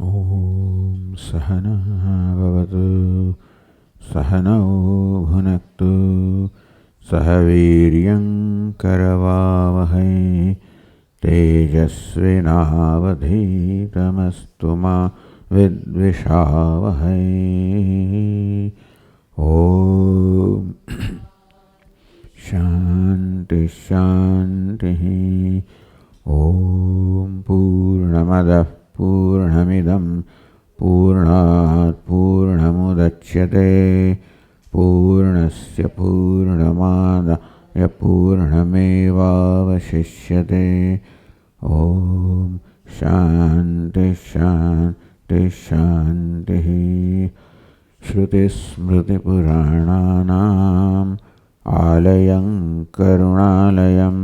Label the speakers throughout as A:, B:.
A: ॐ सहनः भवतु सहनौ भुनक्तु सह वीर्यं करवावहै तेजस्विनावधीतमस्तु मा विद्विषावहै। ॐ शान्ति शान्तिः। ॐ पूर्णमदः पूर्णमिदं पूर्णात् पूर्णमुदच्यते पूर्णस्य पूर्णमादाय पूर्णमेवावशिष्यते। ॐ शान्ति शान्ति शान्तिः। श्रुतिस्मृतिपुराणानाम् आलयं करुणालयं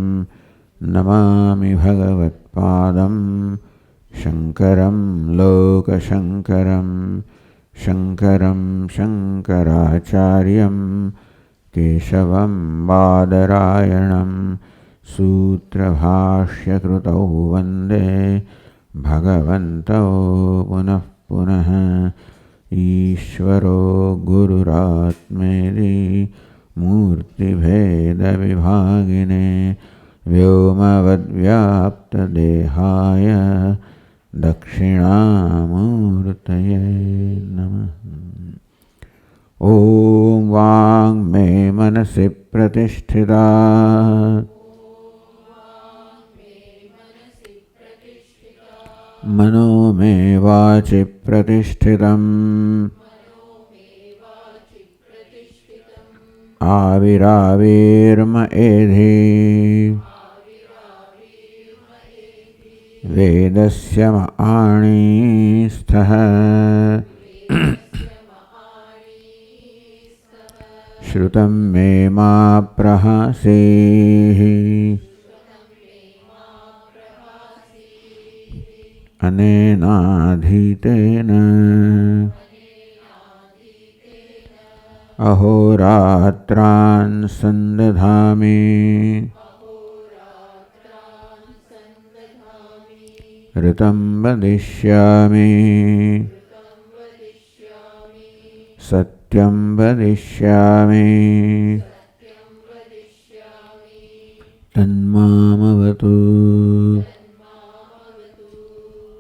A: नमामि भगवत्पादं शङ्करं लोकशङ्करं शङ्करं शङ्कराचार्यं केशवं बादरायणं सूत्रभाष्यकृतौ वन्दे भगवन्तौ पुनः पुनः। ईश्वरो गुरुरात्मेति मूर्तिभेदविभागिने व्योमवद्व्याप्तदेहाय दक्षिणामूर्तये नमः। ॐ वाङ्मे मनसि प्रतिष्ठिता मनो मे वाचि प्रतिष्ठितम् आविराविर्म एधि वेदस्य मणिस्थः श्रुतं मे मा प्रहसेहि अनेनाधीतेन अहोरात्रान् सन्दधामि ऋतं वदिष्यामि सत्यं वदिष्यामि तन्मामवतु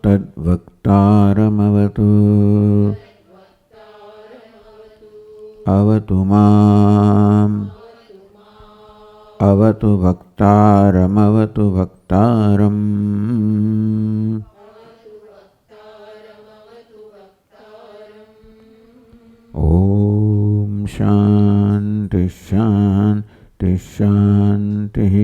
A: तद्वक्तारमवतु अवतु माम् अवतु वक्तारमवतु वक्तारम्। ॐ शान्ति शान्ति शान्तिः।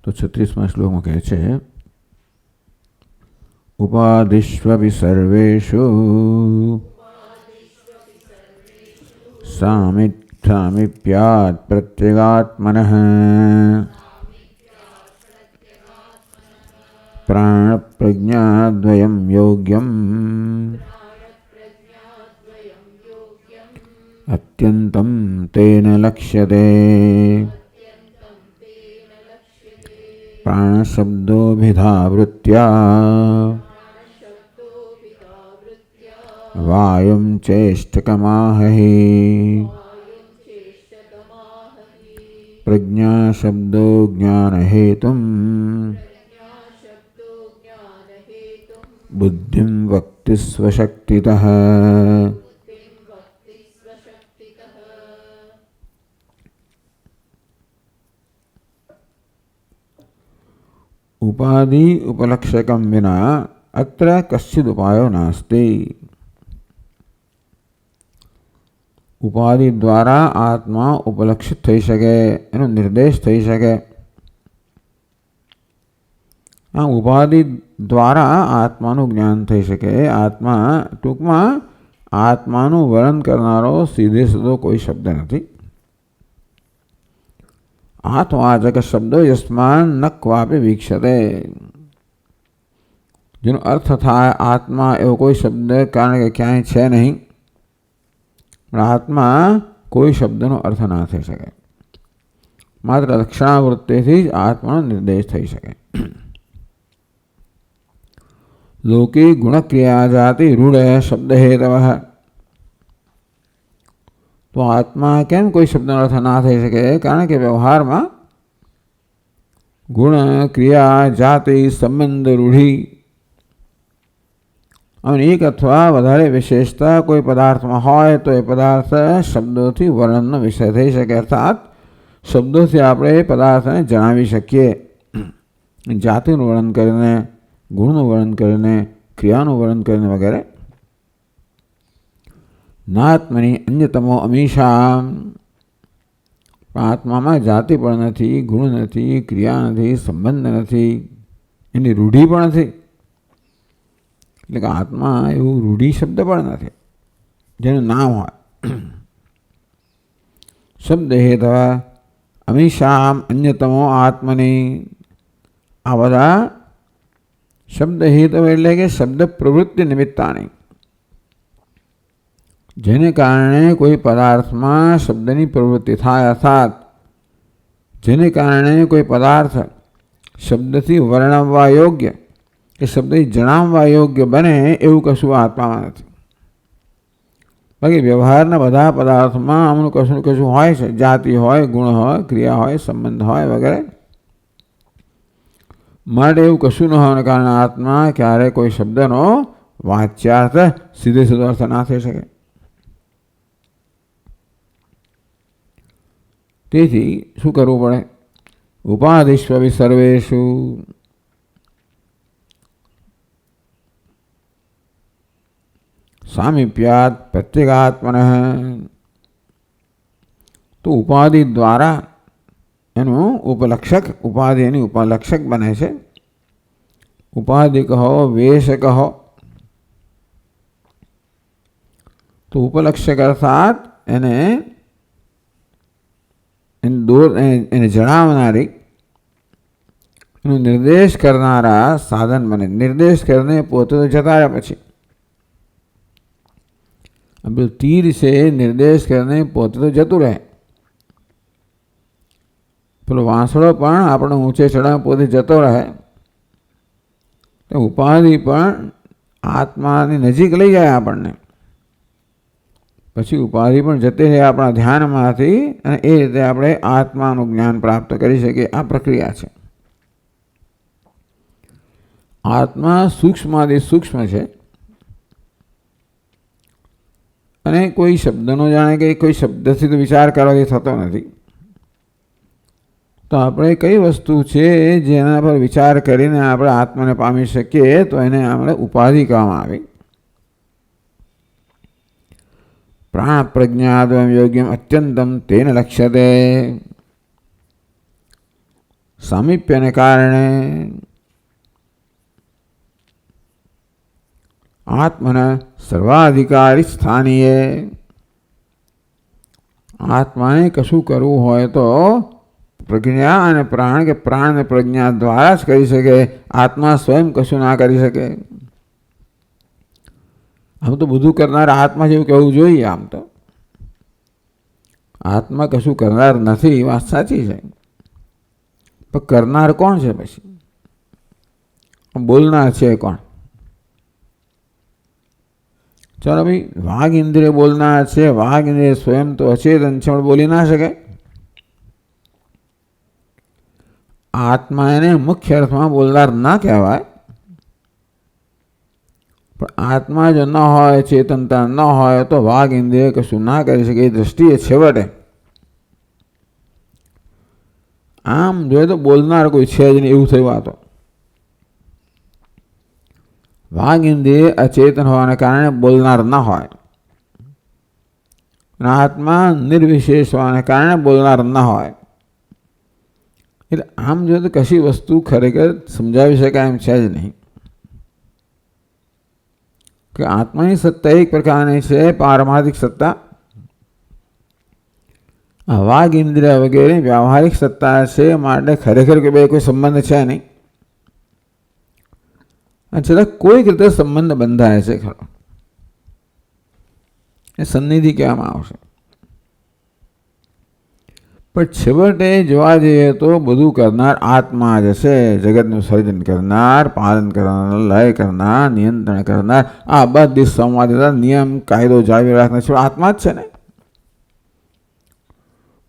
A: तो 36वां श्लोक में कहे छे उपादिष्वपि सर्वेषु सामिथ्यामिप्यात् प्रत्यगात्मनः प्राणप्रज्ञाद्वयं योग्यम् अत्यन्तं तेन लक्ष्यते। प्राणशब्दोऽभिधावृत्या वायुं चेष्टकमाहहि प्रज्ञाशब्दो ज्ञानहेतुं बुद्धिं वक्ति स्वशक्तितः। उपाधि उपलक्षकं विना अत्र कश्चिद् उपायो नास्ति। उपाधि द्वारा आत्मा उपलक्षित थई सके एनो निर्देश थई सके। आ उपाधि द्वारा आत्मानु ज्ञान थई सके। आत्मा टूंकमां आत्मानु वर्णन करनारो सीधे सीधो कोई शब्द नहीं। आत्मवाचक शब्दो यस्मान् न क्वापि वीक्षते। જેનો અર્થ થાય આત્મા એવો કોઈ શબ્દ કારણ કે ક્યાંય છે નહીં, પણ આત્મા કોઈ શબ્દનો અર્થ ના થઈ શકે. માત્ર લક્ષણાવૃત્તિથી જ આત્માનો નિર્દેશ થઈ શકે. લોકી ગુણક્રિયા જાતિ રૂઢ શબ્દ હેતવ. તો આત્મા કેમ કોઈ શબ્દનો અર્થ ના થઈ શકે? કારણ કે વ્યવહારમાં ગુણ, ક્રિયા, જાતિ, સંબંધ, રૂઢિ અને એક અથવા વધારે વિશેષતા કોઈ પદાર્થમાં હોય તો એ પદાર્થ શબ્દોથી વર્ણનનો વિષય થઈ શકે. અર્થાત શબ્દોથી આપણે એ પદાર્થને જણાવી શકીએ. જાતિનું વર્ણન કરીને, ગુણનું વર્ણન કરીને, ક્રિયાનું વર્ણન કરીને વગેરે. નાત્મની અન્યતમો અમીષા. આત્મામાં જાતિ પણ નથી, ગુણ નથી, ક્રિયા નથી, સંબંધ નથી, એની રૂઢિ પણ નથી. એટલે કે આત્મા એવું રૂઢિ શબ્દ પણ નથી જેનું નામ હોય. શબ્દ હેતવ અમીષામ અન્યતમો આત્મની. આ બધા શબ્દ હેતવ એટલે કે શબ્દ પ્રવૃત્તિ નિમિત્તાની, જેને કારણે કોઈ પદાર્થમાં શબ્દની પ્રવૃત્તિ થાય, અર્થાત જેને કારણે કોઈ પદાર્થ શબ્દથી વર્ણવવા યોગ્ય કે શબ્દથી જણાવવા યોગ્ય બને એવું કશું આત્મામાં નથી. બાકી વ્યવહારના બધા પદાર્થમાં આમનું કશું કશું હોય છે. જાતિ હોય, ગુણ હોય, ક્રિયા હોય, સંબંધ હોય વગેરે. માટે એવું કશું ન હોવાને કારણે આત્મા ક્યારેય કોઈ શબ્દનો વાચ્યાર્થ સીધે સીધો અર્થ ના થઈ શકે. તેથી શું કરવું પડે? ઉપાધિષ્વ સર્વેષુ. સામીપ્યાત પ્રત્યેગાત્મન. તો ઉપાધિ દ્વારા એનું ઉપલક્ષક, ઉપાધિ એની ઉપલક્ષક બને છે. ઉપાધિ કહો, વેશ કહો. તો ઉપલક્ષક અર્થાત એને જણાવનારી, એનો નિર્દેશ કરનારા સાધન બને. નિર્દેશ કરીને પોતે તો જતા રહ્યા પછી. પેલું તીર છે, નિર્દેશ કરીને પોતે તો જતું રહે. પેલો વાંસળો પણ આપણે ઊંચે ચડાવ પોતે જતો રહે. તો ઉપાધિ પણ આત્માની નજીક લઈ જાય આપણને. પછી ઉપાધિ પણ જતી રહે આપણા ધ્યાનમાંથી, અને એ રીતે આપણે આત્માનું જ્ઞાન પ્રાપ્ત કરી શકીએ. આ પ્રક્રિયા છે. આત્મા સૂક્ષ્માથી સૂક્ષ્મ છે, અને કોઈ શબ્દનો જાણે કે કોઈ શબ્દથી તો વિચાર કરવાથી થતો નથી. તો આપણે કઈ વસ્તુ છે જેના પર વિચાર કરીને આપણે આત્માને પામી શકીએ, તો એને આપણે ઉપાધિ કહેવામાં આવે. પ્રાણ પ્રજ્ઞાદ્વયમ યોગ્યમ અત્યંતમ તેન લક્ષ્યતે. સામીપ્યને કારણે આત્મના સર્વાધિકારી સ્થાનીય. આત્માને કશું કરવું હોય તો પ્રજ્ઞા અને પ્રાણ, કે પ્રાણ અને પ્રજ્ઞા દ્વારા જ કરી શકે. આત્મા સ્વયં કશું ના કરી શકે. આમ તો બધું કરનાર આત્મા જેવું કહેવું જોઈએ. આમ તો આત્મા કશું કરનાર નથી, વાત સાચી છે. પણ કરનાર કોણ છે? પછી બોલનાર છે કોણ? ચાલો ભાઈ, વાઘ ઇન્દ્રિય બોલનાર છે. વાઘ ઇન્દ્રિય સ્વયં તો અચેતન છે, પણ બોલી ના શકે. આત્મા એને મુખ્ય અર્થમાં બોલનાર ના કહેવાય. પણ આત્મા જો ન હોય, ચેતનતા ન હોય, તો વાઘ ઇન્દ્રિય કશું ના કરી શકે. એ દ્રષ્ટિએ છેવટે આમ જોઈએ તો બોલનાર કોઈ છે જ નહીં એવું થયું. આ તો વાઘ ઇન્દ્રિય અચેતન હોવાને કારણે બોલનાર ન હોય, અને આત્મા નિર્વિશેષ હોવાને કારણે બોલનાર ન હોય. એટલે આમ જોઈએ તો કશી વસ્તુ ખરેખર સમજાવી શકાય એમ છે જ નહીં. કે આત્માની સત્તા એક પ્રકારની છે, પારમાર્થિક સત્તા. વાઘ ઇન્દ્રિય વગેરે વ્યાવહારિક સત્તા છે, માટે ખરેખર કે બે કોઈ સંબંધ છે નહીં. છતાં કોઈક રીતે સંબંધ બંધાય છે ખરો, એ સન્નિધિ કહેવામાં આવશે. પણ છેવટે જોવા જઈએ તો બધું કરનાર આત્મા જ છે. જગતનું સર્જન કરનાર, પાલન કરનાર, લય કરનાર, નિયંત્રણ કરનાર, આ બધી સંવાદિતા, નિયમ, કાયદો જાળવી રાખનાર છે આત્મા જ છે ને.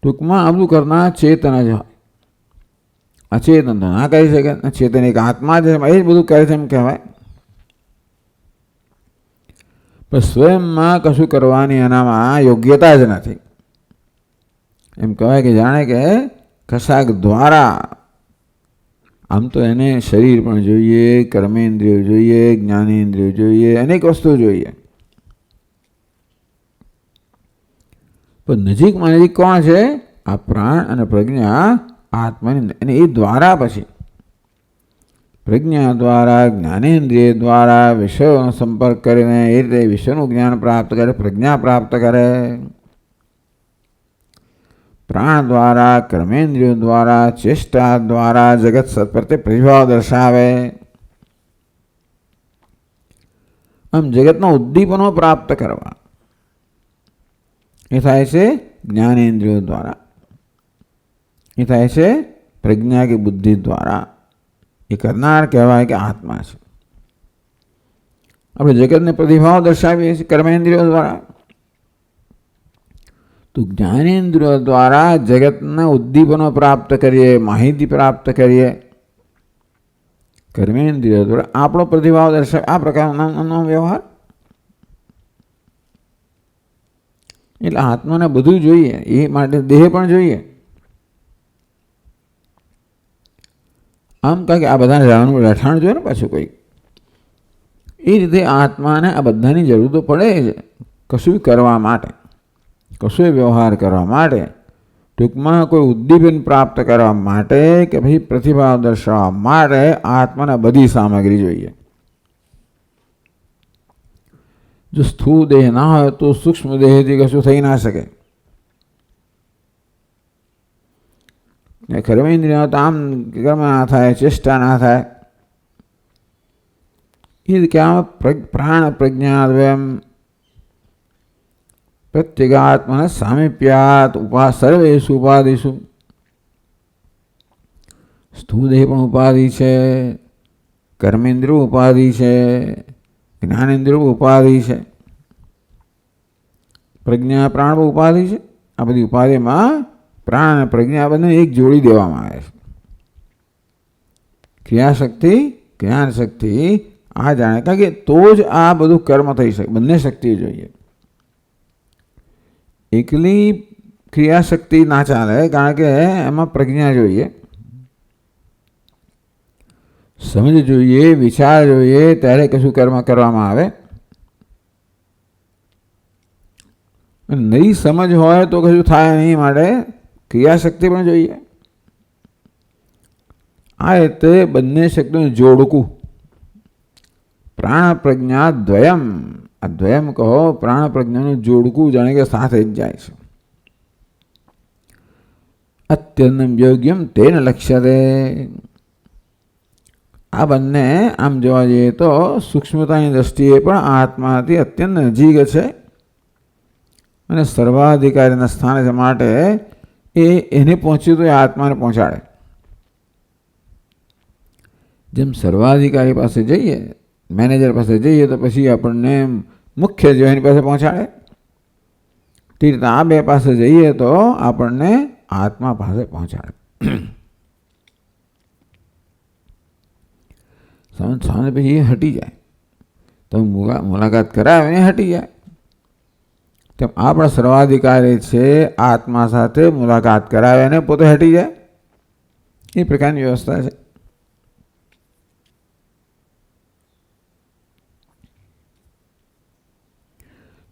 A: ટૂંકમાં આ બધું કરનાર ચેતન જ હોય. અચેતન તો ના કહી શકે, ચેતન એક આત્મા છે, એ જ બધું કરે છે એમ કહેવાય. પણ સ્વયંમાં કશું કરવાની એનામાં યોગ્યતા જ નથી. એમ કહેવાય કે જાણે કે કશાક દ્વારા, આમ તો એને શરીર પણ જોઈએ, કર્મેન્દ્રિયો જોઈએ, જ્ઞાનેન્દ્રિયો જોઈએ, અનેક વસ્તુ જોઈએ. પણ નજીકમાં નજીક કોણ છે? આ પ્રાણ અને પ્રજ્ઞા આત્માની. અને એ દ્વારા પછી પ્રજ્ઞા દ્વારા, જ્ઞાનેન્દ્રિય દ્વારા વિષયોનો સંપર્ક કરીને એ રીતે વિષયનું જ્ઞાન પ્રાપ્ત કરે, પ્રજ્ઞા પ્રાપ્ત કરે. પ્રાણ દ્વારા, કર્મેન્દ્રિયો દ્વારા, ચેષ્ટા દ્વારા જગત પ્રત્યે પ્રતિભાવ દર્શાવે. આમ જગતનો ઉદ્દીપનો પ્રાપ્ત કરવા એ થાય છે જ્ઞાનેન્દ્રિયો દ્વારા, એ થાય છે પ્રજ્ઞા કે બુદ્ધિ દ્વારા. એ કરનાર કહેવાય કે આત્મા છે. આપણે જગતને પ્રતિભાવ દર્શાવીએ છીએ કર્મેન્દ્રિયો દ્વારા. તો જ્ઞાનેન્દ્રિયો દ્વારા જગતના ઉદ્દીપનો પ્રાપ્ત કરીએ, માહિતી પ્રાપ્ત કરીએ. કર્મેન્દ્રિયો દ્વારા આપણો પ્રતિભાવ દર્શાવે. આ પ્રકારનો વ્યવહાર. એટલે આત્માને બધું જોઈએ, એ માટે દેહ પણ જોઈએ. આમ કહે કે આ બધાને રહેવાનું રહેઠાણ જોઈએ ને પાછું કોઈ. એ રીતે આત્માને આ બધાની જરૂર તો પડે છે કશું કરવા માટે, કશું વ્યવહાર કરવા માટે, ટૂંકમાં કોઈ ઉદ્દીપન પ્રાપ્ત કરવા માટે કે પછી પ્રતિભાવ દર્શાવવા માટે આત્માને બધી સામગ્રી જોઈએ. જો સ્થૂળ દેહ ના હોય તો સૂક્ષ્મ દેહથી કશું થઈ ના શકે. કર્મેન્દ્રિયો તો આમ કર્મ ના થાય, ચેષ્ટા ના થાય. એ રીતે પ્રાણ પ્રજ્ઞા દ્વયમ પ્રત્યેગાત્મન સામીપ્યાત સર્વેષુ ઉપાધિષુ. સ્થૂળ દેહ પણ ઉપાધિ છે, કર્મેન્દ્રિયો ઉપાધિ છે, જ્ઞાનેન્દ્રિયો ઉપાધિ છે, પ્રજ્ઞા પ્રાણ પણ ઉપાધિ છે. આ બધી ઉપાધિમાં પ્રાણ અને પ્રજ્ઞા બંને એક જોડી દેવામાં આવે છે. ક્રિયાશક્તિ, જ્ઞાન શક્તિ આ જાણે, કારણ કે તો જ આ બધું કર્મ થઈ શકે. બંને શક્તિ જોઈએ. એકલી ક્રિયાશક્તિ ના ચાલે, કારણ કે એમાં પ્રજ્ઞા જોઈએ, સમજ જોઈએ, વિચાર જોઈએ, ત્યારે કશું કર્મ કરવામાં આવે. નવી સમજ હોય તો કશું થાય નહીં, માટે ક્રિયાશક્તિ પણ જોઈએ. આ રીતે બંને શક્તિનું જોડકું પ્રાણ પ્રજ્ઞા દ્વયમ. આ દ્વયમ કહો, પ્રાણ પ્રજ્ઞાનું જોડકું જાણે કે સાથે જ જાય છે. અત્યંત યોગ્યમ તેન લક્ષ્યતે. આ બંને આમ જોવા જઈએ તો સૂક્ષ્મતાની દ્રષ્ટિએ પણ આત્માથી અત્યંત નજીક છે અને સર્વાધિકારીના સ્થાને છે. માટે એને પહોંચ્યું તો એ આત્માને પહોંચાડે. જેમ સર્વાધિકારી પાસે જઈએ, મેનેજર પાસે જઈએ તો પછી આપણને મુખ્ય જો એની પાસે પહોંચાડે, તે રીતે આ બે પાસે જઈએ તો આપણને આત્મા પાસે પહોંચાડે. સામે પછી એ હટી જાય, તો મુલાકાત કરાવે ને હટી જાય. તેમ આપણા સર્વાધિકારી છે આત્મા સાથે મુલાકાત કરાવે અને પોતે હટી જાય. એ પ્રકારની વ્યવસ્થા છે.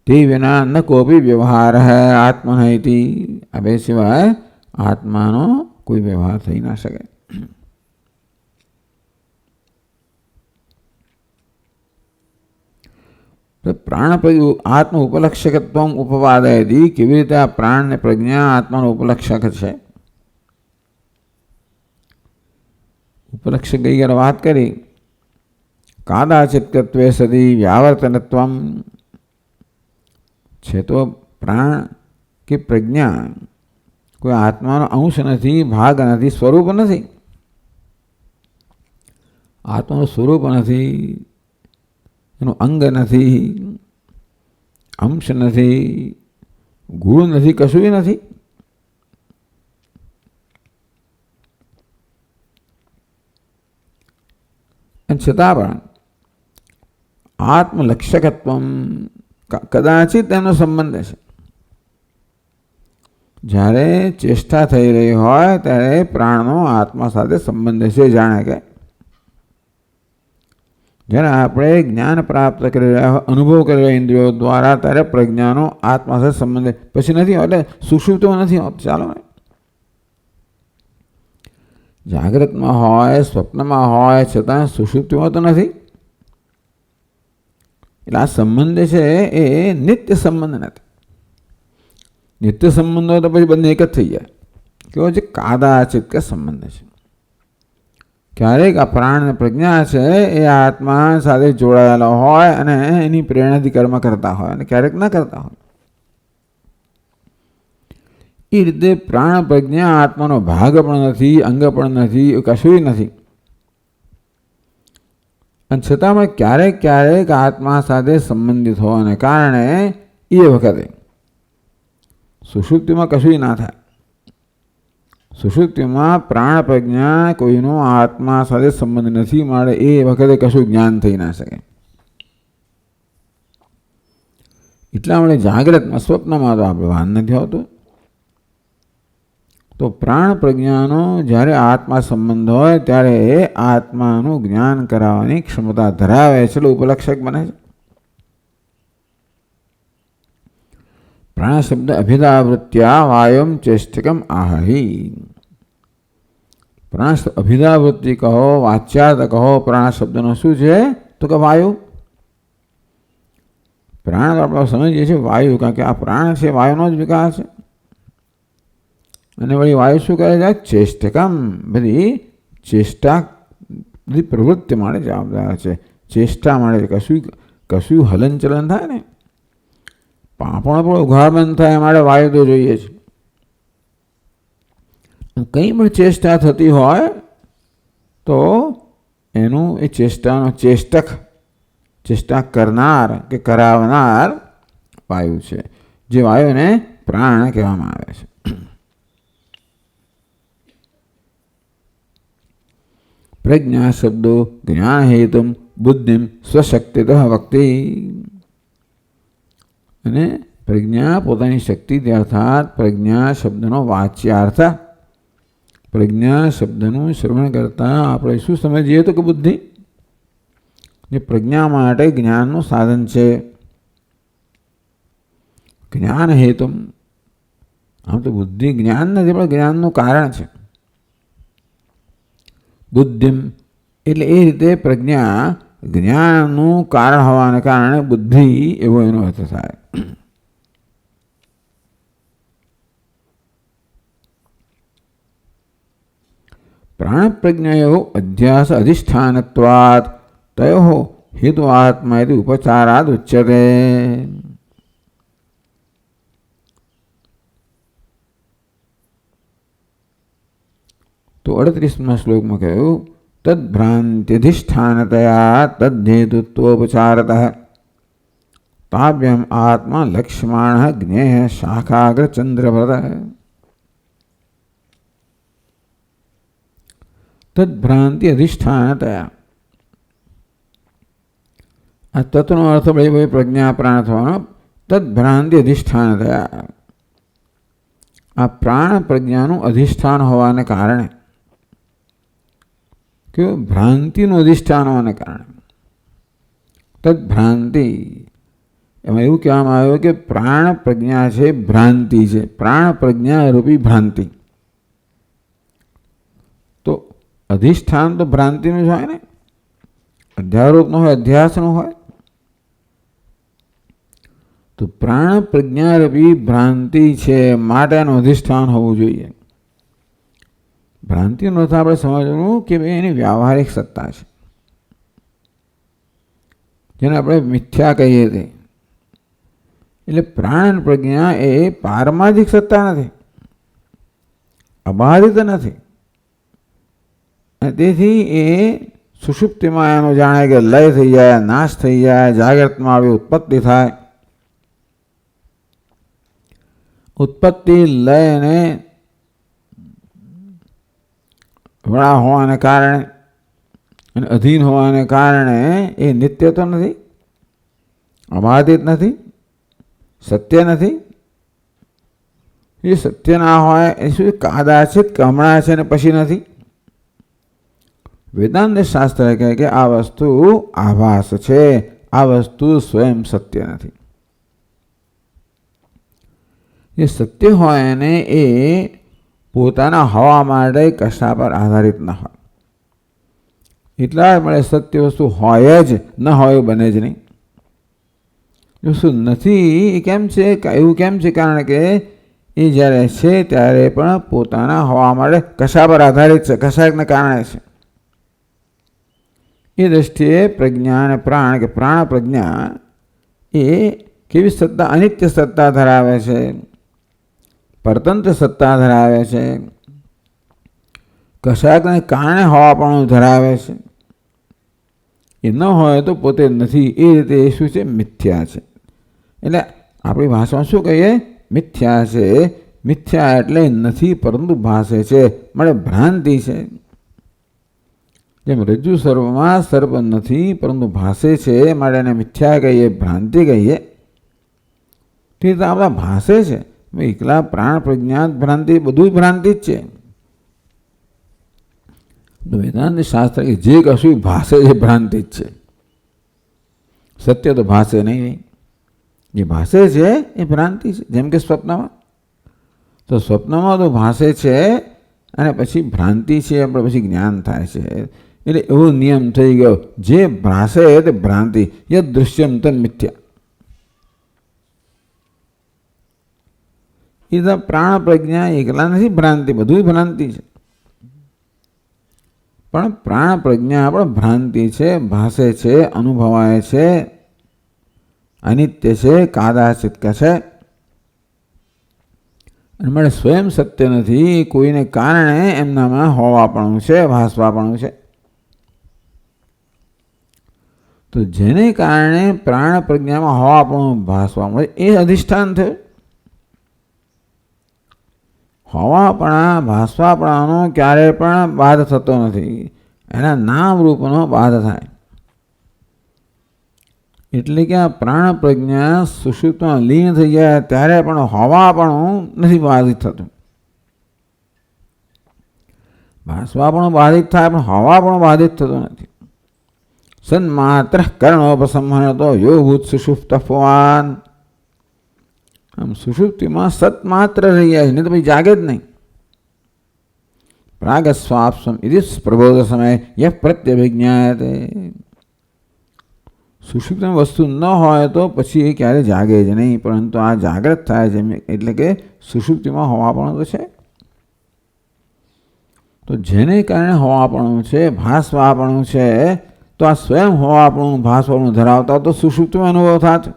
A: તે વિના ન કોપી વ્યવહાર હૈ આત્મનૈતિ. આ બે સિવાય આત્માનો કોઈ વ્યવહાર થઈ ના શકે. પ્રાણ આત્મ ઉપલક્ષકત્વ ઉપવાદયથી. કેવી રીતે આ પ્રાણ ને પ્રજ્ઞા આત્માનો ઉપલક્ષક છે. ઉપલક્ષક ગઈ વાત કરી. કાદાચિત્કત્વે સદી વ્યાવર્તનત્વમ છે તો પ્રાણ કે પ્રજ્ઞા કોઈ આત્માનો અંશ નથી, ભાગ નથી, સ્વરૂપ નથી. આત્માનું સ્વરૂપ નથી, એનું અંગ નથી, અંશ નથી, ગુણ નથી, કશું નથી. અને છતાં પણ આત્મલક્ષકત્વ કદાચિત એનો સંબંધ છે. જ્યારે ચેષ્ટા થઈ રહી હોય ત્યારે પ્રાણનો આત્મા સાથે સંબંધ છે. જાણે કે જ્યારે આપણે જ્ઞાન પ્રાપ્ત કરી રહ્યા હોય, અનુભવ કરી રહ્યા ઇન્દ્રિયો દ્વારા, ત્યારે પ્રજ્ઞાનો આત્મા સાથે સંબંધ પછી નથી, એટલે સુષુપ્તો નથી હોત. ચાલો ને, જાગ્રતમાં હોય, સ્વપ્નમાં હોય, છતાં સુષુપ્તિમાં તો નથી. એટલે આ સંબંધ છે એ નિત્ય સંબંધ નથી. નિત્ય સંબંધ હોય તો પછી બંને એક જ થઈ જાય. કેવો છે? કાદાચિત કે સંબંધ છે. ક્યારેક આ પ્રાણ પ્રજ્ઞા છે એ આત્મા સાથે જોડાયેલા હોય અને એની પ્રેરણાથી કર્મ કરતા હોય, અને ક્યારેક ન કરતા હોય. એ રીતે પ્રાણ પ્રજ્ઞા આત્માનો ભાગ પણ નથી, અંગ પણ નથી, કશું નથી. અને છતાં પણ ક્યારેક ક્યારેક આત્મા સાથે સંબંધિત હોવાને કારણે એ વખતે સુષુપ્તિમાં કશું ના થાય. સુષુપ્તિમાં પ્રાણ પ્રજ્ઞા કોઈનો આત્મા સાથે સંબંધ નથી મળે, એ વખતે કશું જ્ઞાન થઈ ના શકે. એટલા માટે જાગ્રતમાં, સ્વપ્નમાં તો આપણે ભાન નથી હોતું. તો પ્રાણ પ્રજ્ઞાનો જ્યારે આત્મા સંબંધ હોય ત્યારે એ આત્માનું જ્ઞાન કરાવવાની ક્ષમતા ધરાવે છે, એટલે ઉપલક્ષક બને છે. પ્રાણ શબ્દ અભિધાવૃત્યા વાયમ ચેષ્ટિકમ આહી. પ્રાણ અભિધાવૃત્તિ કહો, વાચ્યાર્થ કહો. પ્રાણ શબ્દનો શું છે? તો કે વાયુ. પ્રાણ આપણે સમજીએ છીએ વાયુ, કારણ કે આ પ્રાણ છે વાયુનો જ વિકાસ છે. અને વળી વાયુ શું કહે છે? ચેષ્ટિકમ, બધી ચેષ્ટા, બધી પ્રવૃત્તિ માટે જવાબદાર છે. ચેષ્ટા માટે કશું હલનચલન થાય ને, પાપણ પણ ઉઘાડબંધ થાય, માટે વાયુ તો જોઈએ છે. કંઈ પણ ચેષ્ટા થતી હોય તો એનું એ ચેષ્ટાનો ચેષ્ટક, ચેષ્ટા કરનાર કે કરાવનાર વાયુ છે, જે વાયુને પ્રાણ કહેવામાં આવે છે. પ્રજ્ઞા શબ્દો જ્ઞાન હેતુ બુદ્ધિમ સ્વશક્તિતઃ વક્તિ. અને પ્રજ્ઞા પોતાની શક્તિથી, અર્થાત પ્રજ્ઞા શબ્દનો વાચ્યાર્થ. પ્રજ્ઞા શબ્દનું શ્રવણ કરતાં આપણે શું સમજીએ તો કે બુદ્ધિ, જે પ્રજ્ઞા માટે જ્ઞાનનું સાધન છે. જ્ઞાન હેતુ, આમ તો બુદ્ધિ જ્ઞાન નથી પણ જ્ઞાનનું કારણ છે. બુદ્ધિમ એટલે એ રીતે પ્રજ્ઞા જ્ઞાનનું કારણ હોવાને કારણે બુદ્ધિ એવો એનો અર્થ થાય. પ્રાણ પ્રજ્ઞાયો અધ્યાસ અધિષ્ઠાનત્વાત તયો હેતુ આત્મા યદિ ઉપચારાદ ઉચ્યતે. તો 38મા શ્લોકમાં કહ્યું, તદ્ભ્રાંત્યધિષ્ઠાનતયા તદ્હેતુત્વોપચારતઃ તાભ્યમ આત્મા લક્ષ્યમાણ જ્ઞેય શાખાગ્ર ચંદ્રભ્રત. તદ્ભ્રાંતિ અધિષ્ઠાનતયા, આ તત્વનો અર્થ ભાઈ પ્રજ્ઞા પ્રાણ થવાનો. તદ્ભ્રાંતિ અધિષ્ઠાનતયા, આ પ્રાણ પ્રજ્ઞાનું અધિષ્ઠાન હોવાને કારણે, કે ભ્રાંતિનું અધિષ્ઠાન હોવાને કારણે. તદ્ભ્રાંતિ, એમાં એવું કહેવામાં આવ્યું કે પ્રાણ પ્રજ્ઞા છે ભ્રાંતિ છે, પ્રાણ પ્રજ્ઞા રૂપી ભ્રાંતિ. તો અધિષ્ઠાન તો ભ્રાંતિનું જ હોય ને, અધ્યારોપનું હોય, અધ્યાસનું હોય. તો પ્રાણ પ્રજ્ઞા રૂપી ભ્રાંતિ છે, માટેનું અધિષ્ઠાન હોવું જોઈએ. ભ્રાંતિનો અર્થ આપણે સમજવાનું કે એની વ્યાવહારિક સત્તા છે. જેને આપણે મિથ્યા કહીએ છીએ. એટલે પ્રાણ પ્રજ્ઞા એ પારમાર્થિક સત્તા નથી, અબાધિત નથી. અને તેથી એ સુષુપ્તિમાં એનું જાણે કે લય થઈ જાય, નાશ થઈ જાય, જાગ્રતમાં આવી ઉત્પત્તિ થાય. ઉત્પત્તિ લય અને વડા હોવાને કારણે અને અધીન હોવાને કારણે એ નિત્ય તો નથી, અબાધિત નથી, સત્ય નથી. એ સત્ય ના હોય એ શું કાદાચિત કે હમણાં છે ને પછી નથી. વેદાંત શાસ્ત્ર કહે કે આ વસ્તુ આભાસ છે, આ વસ્તુ સ્વયં સત્ય નથી. એ સત્ય હોય ને એ પોતાના હવા માટે કશા પર આધારિત ન હોય. એટલા મળે સત્ય વસ્તુ હોય જ ન હોય બને જ નહીં. વસ્તુ નથી એ કેમ છે, એવું કેમ છે? કારણ કે એ જ્યારે છે ત્યારે પણ પોતાના હવા માટે કશા પર આધારિત છે, કશાકને કારણે છે. એ દ્રષ્ટિએ પ્રજ્ઞા અને પ્રાણ કે પ્રાણ પ્રજ્ઞા એ કેવી સત્તા? અનિત્ય સત્તા ધરાવે છે, પરતંત્ર સત્તા ધરાવે છે, કશાકને કારણે હવાપણું ધરાવે છે. એ ન હોય તો પોતે નથી. એ રીતે એ શું છે? મિથ્યા છે. એટલે આપણી ભાષામાં શું કહીએ? મિથ્યા છે. મિથ્યા એટલે નથી પરંતુ ભાષે છે, મળે ભ્રાંતિ છે. જેમ રજ્જુ સર્પમાં સર્પ નથી પરંતુ ભાષે છે, માટે એને મિથ્યા કહીએ, ભ્રાંતિ કહીએ. તે તો આપણા ભાષે છે. એકલા પ્રાણ પ્રજ્ઞાત ભ્રાંતિ, બધું જ ભ્રાંતિ જ છે. વેદાંત શાસ્ત્ર કે જે કશું ભાષે છે ભ્રાંતિ જ છે. સત્ય તો ભાષે નહીં. જે ભાષે છે એ ભ્રાંતિ છે. જેમ કે સ્વપ્નમાં, તો સ્વપ્નમાં તો ભાષે છે અને પછી ભ્રાંતિ છે, આપણે પછી જ્ઞાન થાય છે. એટલે એવો નિયમ થઈ ગયો, જે ભાષે તે ભ્રાંતિ, યદ દૃશ્યમ તન મિથ્યા. એ તો પ્રાણ પ્રજ્ઞા એકલા નથી ભ્રાંતિ, બધું ભ્રાંતિ છે. પણ પ્રાણ પ્રજ્ઞા પણ ભ્રાંતિ છે, ભાષે છે, અનુભવાય છે, અનિત્ય છે, કાદાચિત છે. અને મળે સ્વયં સત્ય નથી, કોઈને કારણે એમનામાં હોવાપણું છે, ભાસવાપણું છે. તો જેને કારણે પ્રાણ પ્રજ્ઞામાં હોવાપણું ભાસવા મળે એ અધિષ્ઠાન થયું. હોવાપણા ભાસવાપણાનો ક્યારેય પણ બાધ થતો નથી, એના નામ રૂપનો બાધ થાય. એટલે કે આ પ્રાણ પ્રજ્ઞા સુષુપ્તમાં લીન થઈ જાય ત્યારે પણ હોવાપણું નથી બાધિત થતું. ભાસવાપણું બાધિત થાય પણ હોવાપણું બાધિત થતું નથી. સન્માત્ર કર્ણોપસંહરતો યોગભૂત સુષુપ્તવાન. આમ સુષુપ્તિમાં સત્માત્ર રહી જાય છે, નહીં તો પછી જાગે જ નહીં. પ્રાગસ્વાપ્સમ ઇતિ પ્રબોધ સમય યહ પ્રત્યભિજ્ઞાયતે. સુષુપ્તમાં વસ્તુ ન હોય તો પછી એ ક્યારે જાગે જ નહીં, પરંતુ આ જાગ્રત થાય છે, એટલે કે સુષુપ્તિમાં હોવાપણું તો છે. તો જેને કારણે હોવાપણું છે, ભાસવાપણું છે, તો આ સ્વયં હોવાપણું ભાસવાપણું ધરાવતા તો સુષુપ્તિમાં અનુભવ થાય.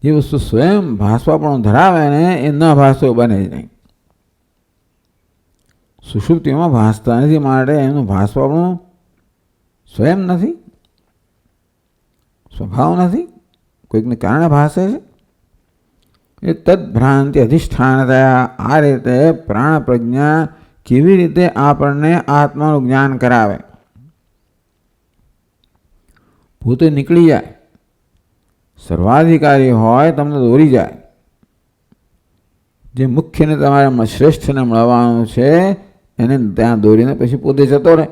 A: જે વસ્તુ સ્વયં ભાસવાપણું ધરાવે ને એ ન ભાસતો બને જ નહીં. સુષુપ્તિમાં ભાસતા નથી, માટે એનું ભાસવાપણું સ્વયં નથી, સ્વભાવ નથી, કોઈકને કારણે ભાસે છે. એ તદ્ભ્રાંતિ અધિષ્ઠાન થયા. આ રીતે પ્રાણ પ્રજ્ઞા કેવી રીતે આપણને આત્માનું જ્ઞાન કરાવે? પોતે નીકળી જાય, સર્વાધિકારી હોય, તમને દોરી જાય. જે મુખ્યને તમારે શ્રેષ્ઠને મળવાનું છે એને ત્યાં દોરીને પછી પોતે જતો રહે.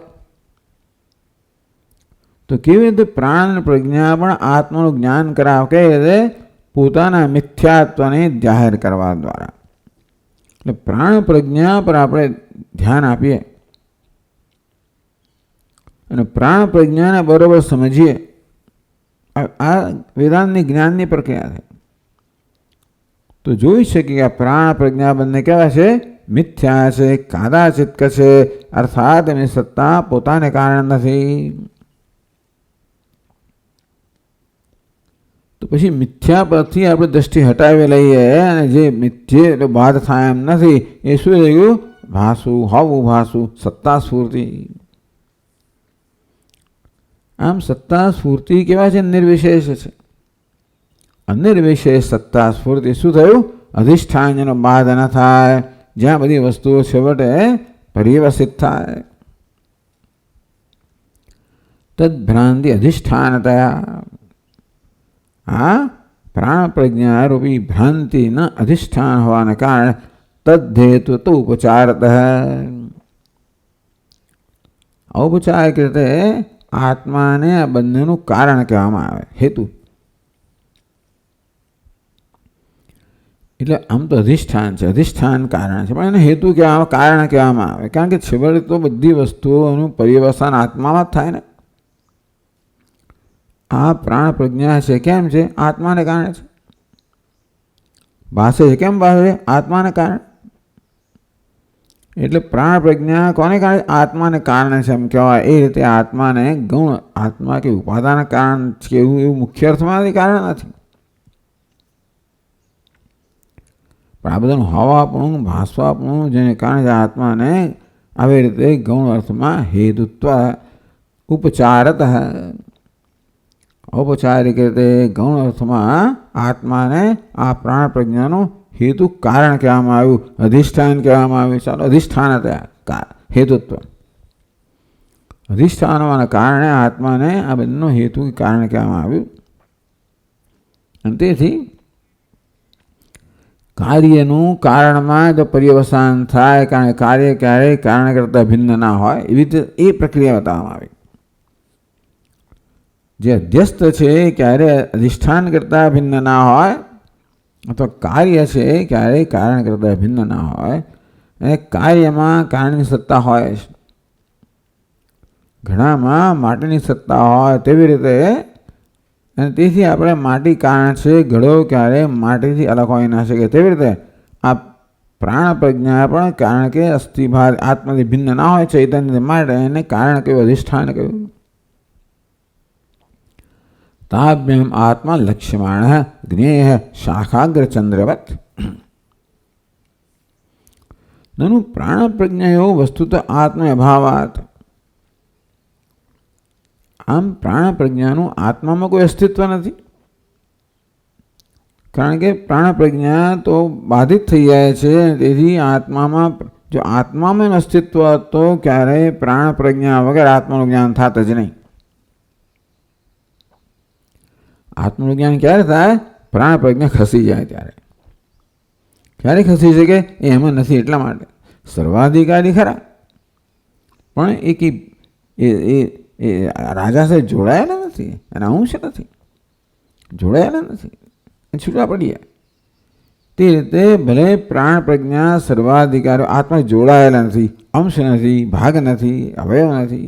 A: તો કેવી રીતે પ્રાણ પ્રજ્ઞા પણ આત્માનું જ્ઞાન કરાવે? કઈ રીતે? પોતાના મિથ્યાત્વને જાહેર કરવા દ્વારા. એટલે પ્રાણ પ્રજ્ઞા પર આપણે ધ્યાન આપીએ અને પ્રાણ પ્રજ્ઞાને બરોબર સમજીએ. આ વેદાંતની જ્ઞાનની પ્રક્રિયા છે. તો જોઈ શકીએ કે પ્રાણ પ્રજ્ઞા બંને કેવા છે? મિથ્યા છે, કાદાચિત છે. અર્થાત એની સત્તા પોતાને કારણે નથી. તો પછી મિથ્યા પરથી આપણે દ્રષ્ટિ હટાવી લઈએ અને જે મિથ્ય એટલે બાદ થાય એમ નથી એ શું થઈ ગયું? ભાસુ, હોવું ભાસુ, સત્તા સ્ફૂર્તિ. આમ સત્તા સ્ફૂર્તિ કેવા છે? નિર્વિશેષ છે. અનિર્વિશેષ સત્તા સ્ફૂર્તિ શું થયું? અધિષ્ઠાન જેનો બાદ ન થાય, જ્યાં બધી વસ્તુઓ છેવટે પર્યવસિત થાય. તદ્ભ્રાંતિ અધિષ્ઠાનતયા. આ પ્રાણ પ્રજ્ઞા રૂપી ભ્રાંતિના અધિષ્ઠાન હોવાને કારણે તદ્ધેતુ તો ઉપચારત. ઔપચારિક રીતે આત્માને આ બંનેનું કારણ કહેવામાં આવે, હેતુ. એટલે આમ તો અધિષ્ઠાન છે, અધિષ્ઠાન કારણ છે, પણ એને હેતુ કહેવામાં, કારણ કહેવામાં આવે. કારણ કે છેવટે તો બધી વસ્તુઓનું પર્યવસાન આત્મામાં જ થાય ને. આ પ્રાણ પ્રજ્ઞા છે કેમ છે? આત્માને કારણે છે. ભાષે છે કેમ ભાષે? આત્માને કારણે. એટલે પ્રાણ પ્રજ્ઞા કોને કારણે? આત્માને કારણે છે એમ કહેવાય. એ રીતે આત્માને ગૌણ, આત્મા કે ઉપાદાન કારણ છે એવું મુખ્ય અર્થમાં કારણ નથી. પણ આ બધાનું હવાપણું, ભાસવાપણું જેને કારણે આત્માને આવી રીતે ગૌણ અર્થમાં હેતુત્વ ઉપચારત. ઔપચારિક રીતે ગૌણ અર્થમાં આત્માને આ પ્રાણ પ્રજ્ઞાનું હેતુ કારણ કહેવામાં આવ્યું, અધિષ્ઠાન કહેવામાં આવ્યું. ચાલો, અધિષ્ઠાન હતા હેતુત્વ. અધિષ્ઠાન હોવાના કારણે આત્માને આ બંનેનો હેતુ કારણ કહેવામાં આવ્યું. અને તેથી કાર્યનું કારણમાં જો પર્યવસાન થાય, કારણ કે કાર્ય ક્યારેય કારણ કરતાં ભિન્ન ના હોય, એવી રીતે એ પ્રક્રિયા બતાવવામાં આવી. જે અધ્યસ્ત છે ક્યારે અધિષ્ઠાન કરતાં ભિન્ન ના હોય, અથવા કાર્ય છે ક્યારેય કારણ કરતાં ભિન્ન ના હોય, અને કાર્યમાં કારણની સત્તા હોય છે. ઘણામાં માટીની સત્તા હોય તેવી રીતે. અને તેથી આપણે માટી કારણ છે, ઘડો ક્યારેય માટીથી અલગ હોઈ ના શકે તેવી રીતે આ પ્રાણ પ્રજ્ઞા પણ કારણ કે અસ્થિભાર આત્માથી ભિન્ન ના હોય ચૈતન્ય માટે એને કારણ કયું? અધિષ્ઠાન કયું? તાભ્યમ આત્મા લક્ષ્યમાણ જ્ઞેય શાખાગ્ર ચંદ્રવત. નનું પ્રાણ પ્રજ્ઞાયો વસ્તુત આત્મ અભાવાત. આમ પ્રાણ પ્રજ્ઞાનું આત્મામાં કોઈ અસ્તિત્વ નથી. કારણ કે પ્રાણ પ્રજ્ઞા તો બાધિત થઈ જાય છે. તેથી આત્મામાં, જો આત્મામાં અસ્તિત્વ તો ક્યારેય પ્રાણ પ્રજ્ઞા વગર આત્માનું જ્ઞાન થાત જ નહીં. આત્મનું જ્ઞાન ક્યારે થાય? પ્રાણ પ્રજ્ઞા ખસી જાય ત્યારે. ક્યારે ખસી શકે? એ એમાં નથી એટલા માટે. સર્વાધિકારી ખરા, પણ એ રાજા સાથે જોડાયેલા નથી, એના અંશ નથી, જોડાયેલા નથી, છૂટા પડીએ. તે રીતે ભલે પ્રાણ પ્રજ્ઞા સર્વાધિકારીઓ આત્મા જોડાયેલા નથી, અંશ નથી, ભાગ નથી, અવયવ નથી.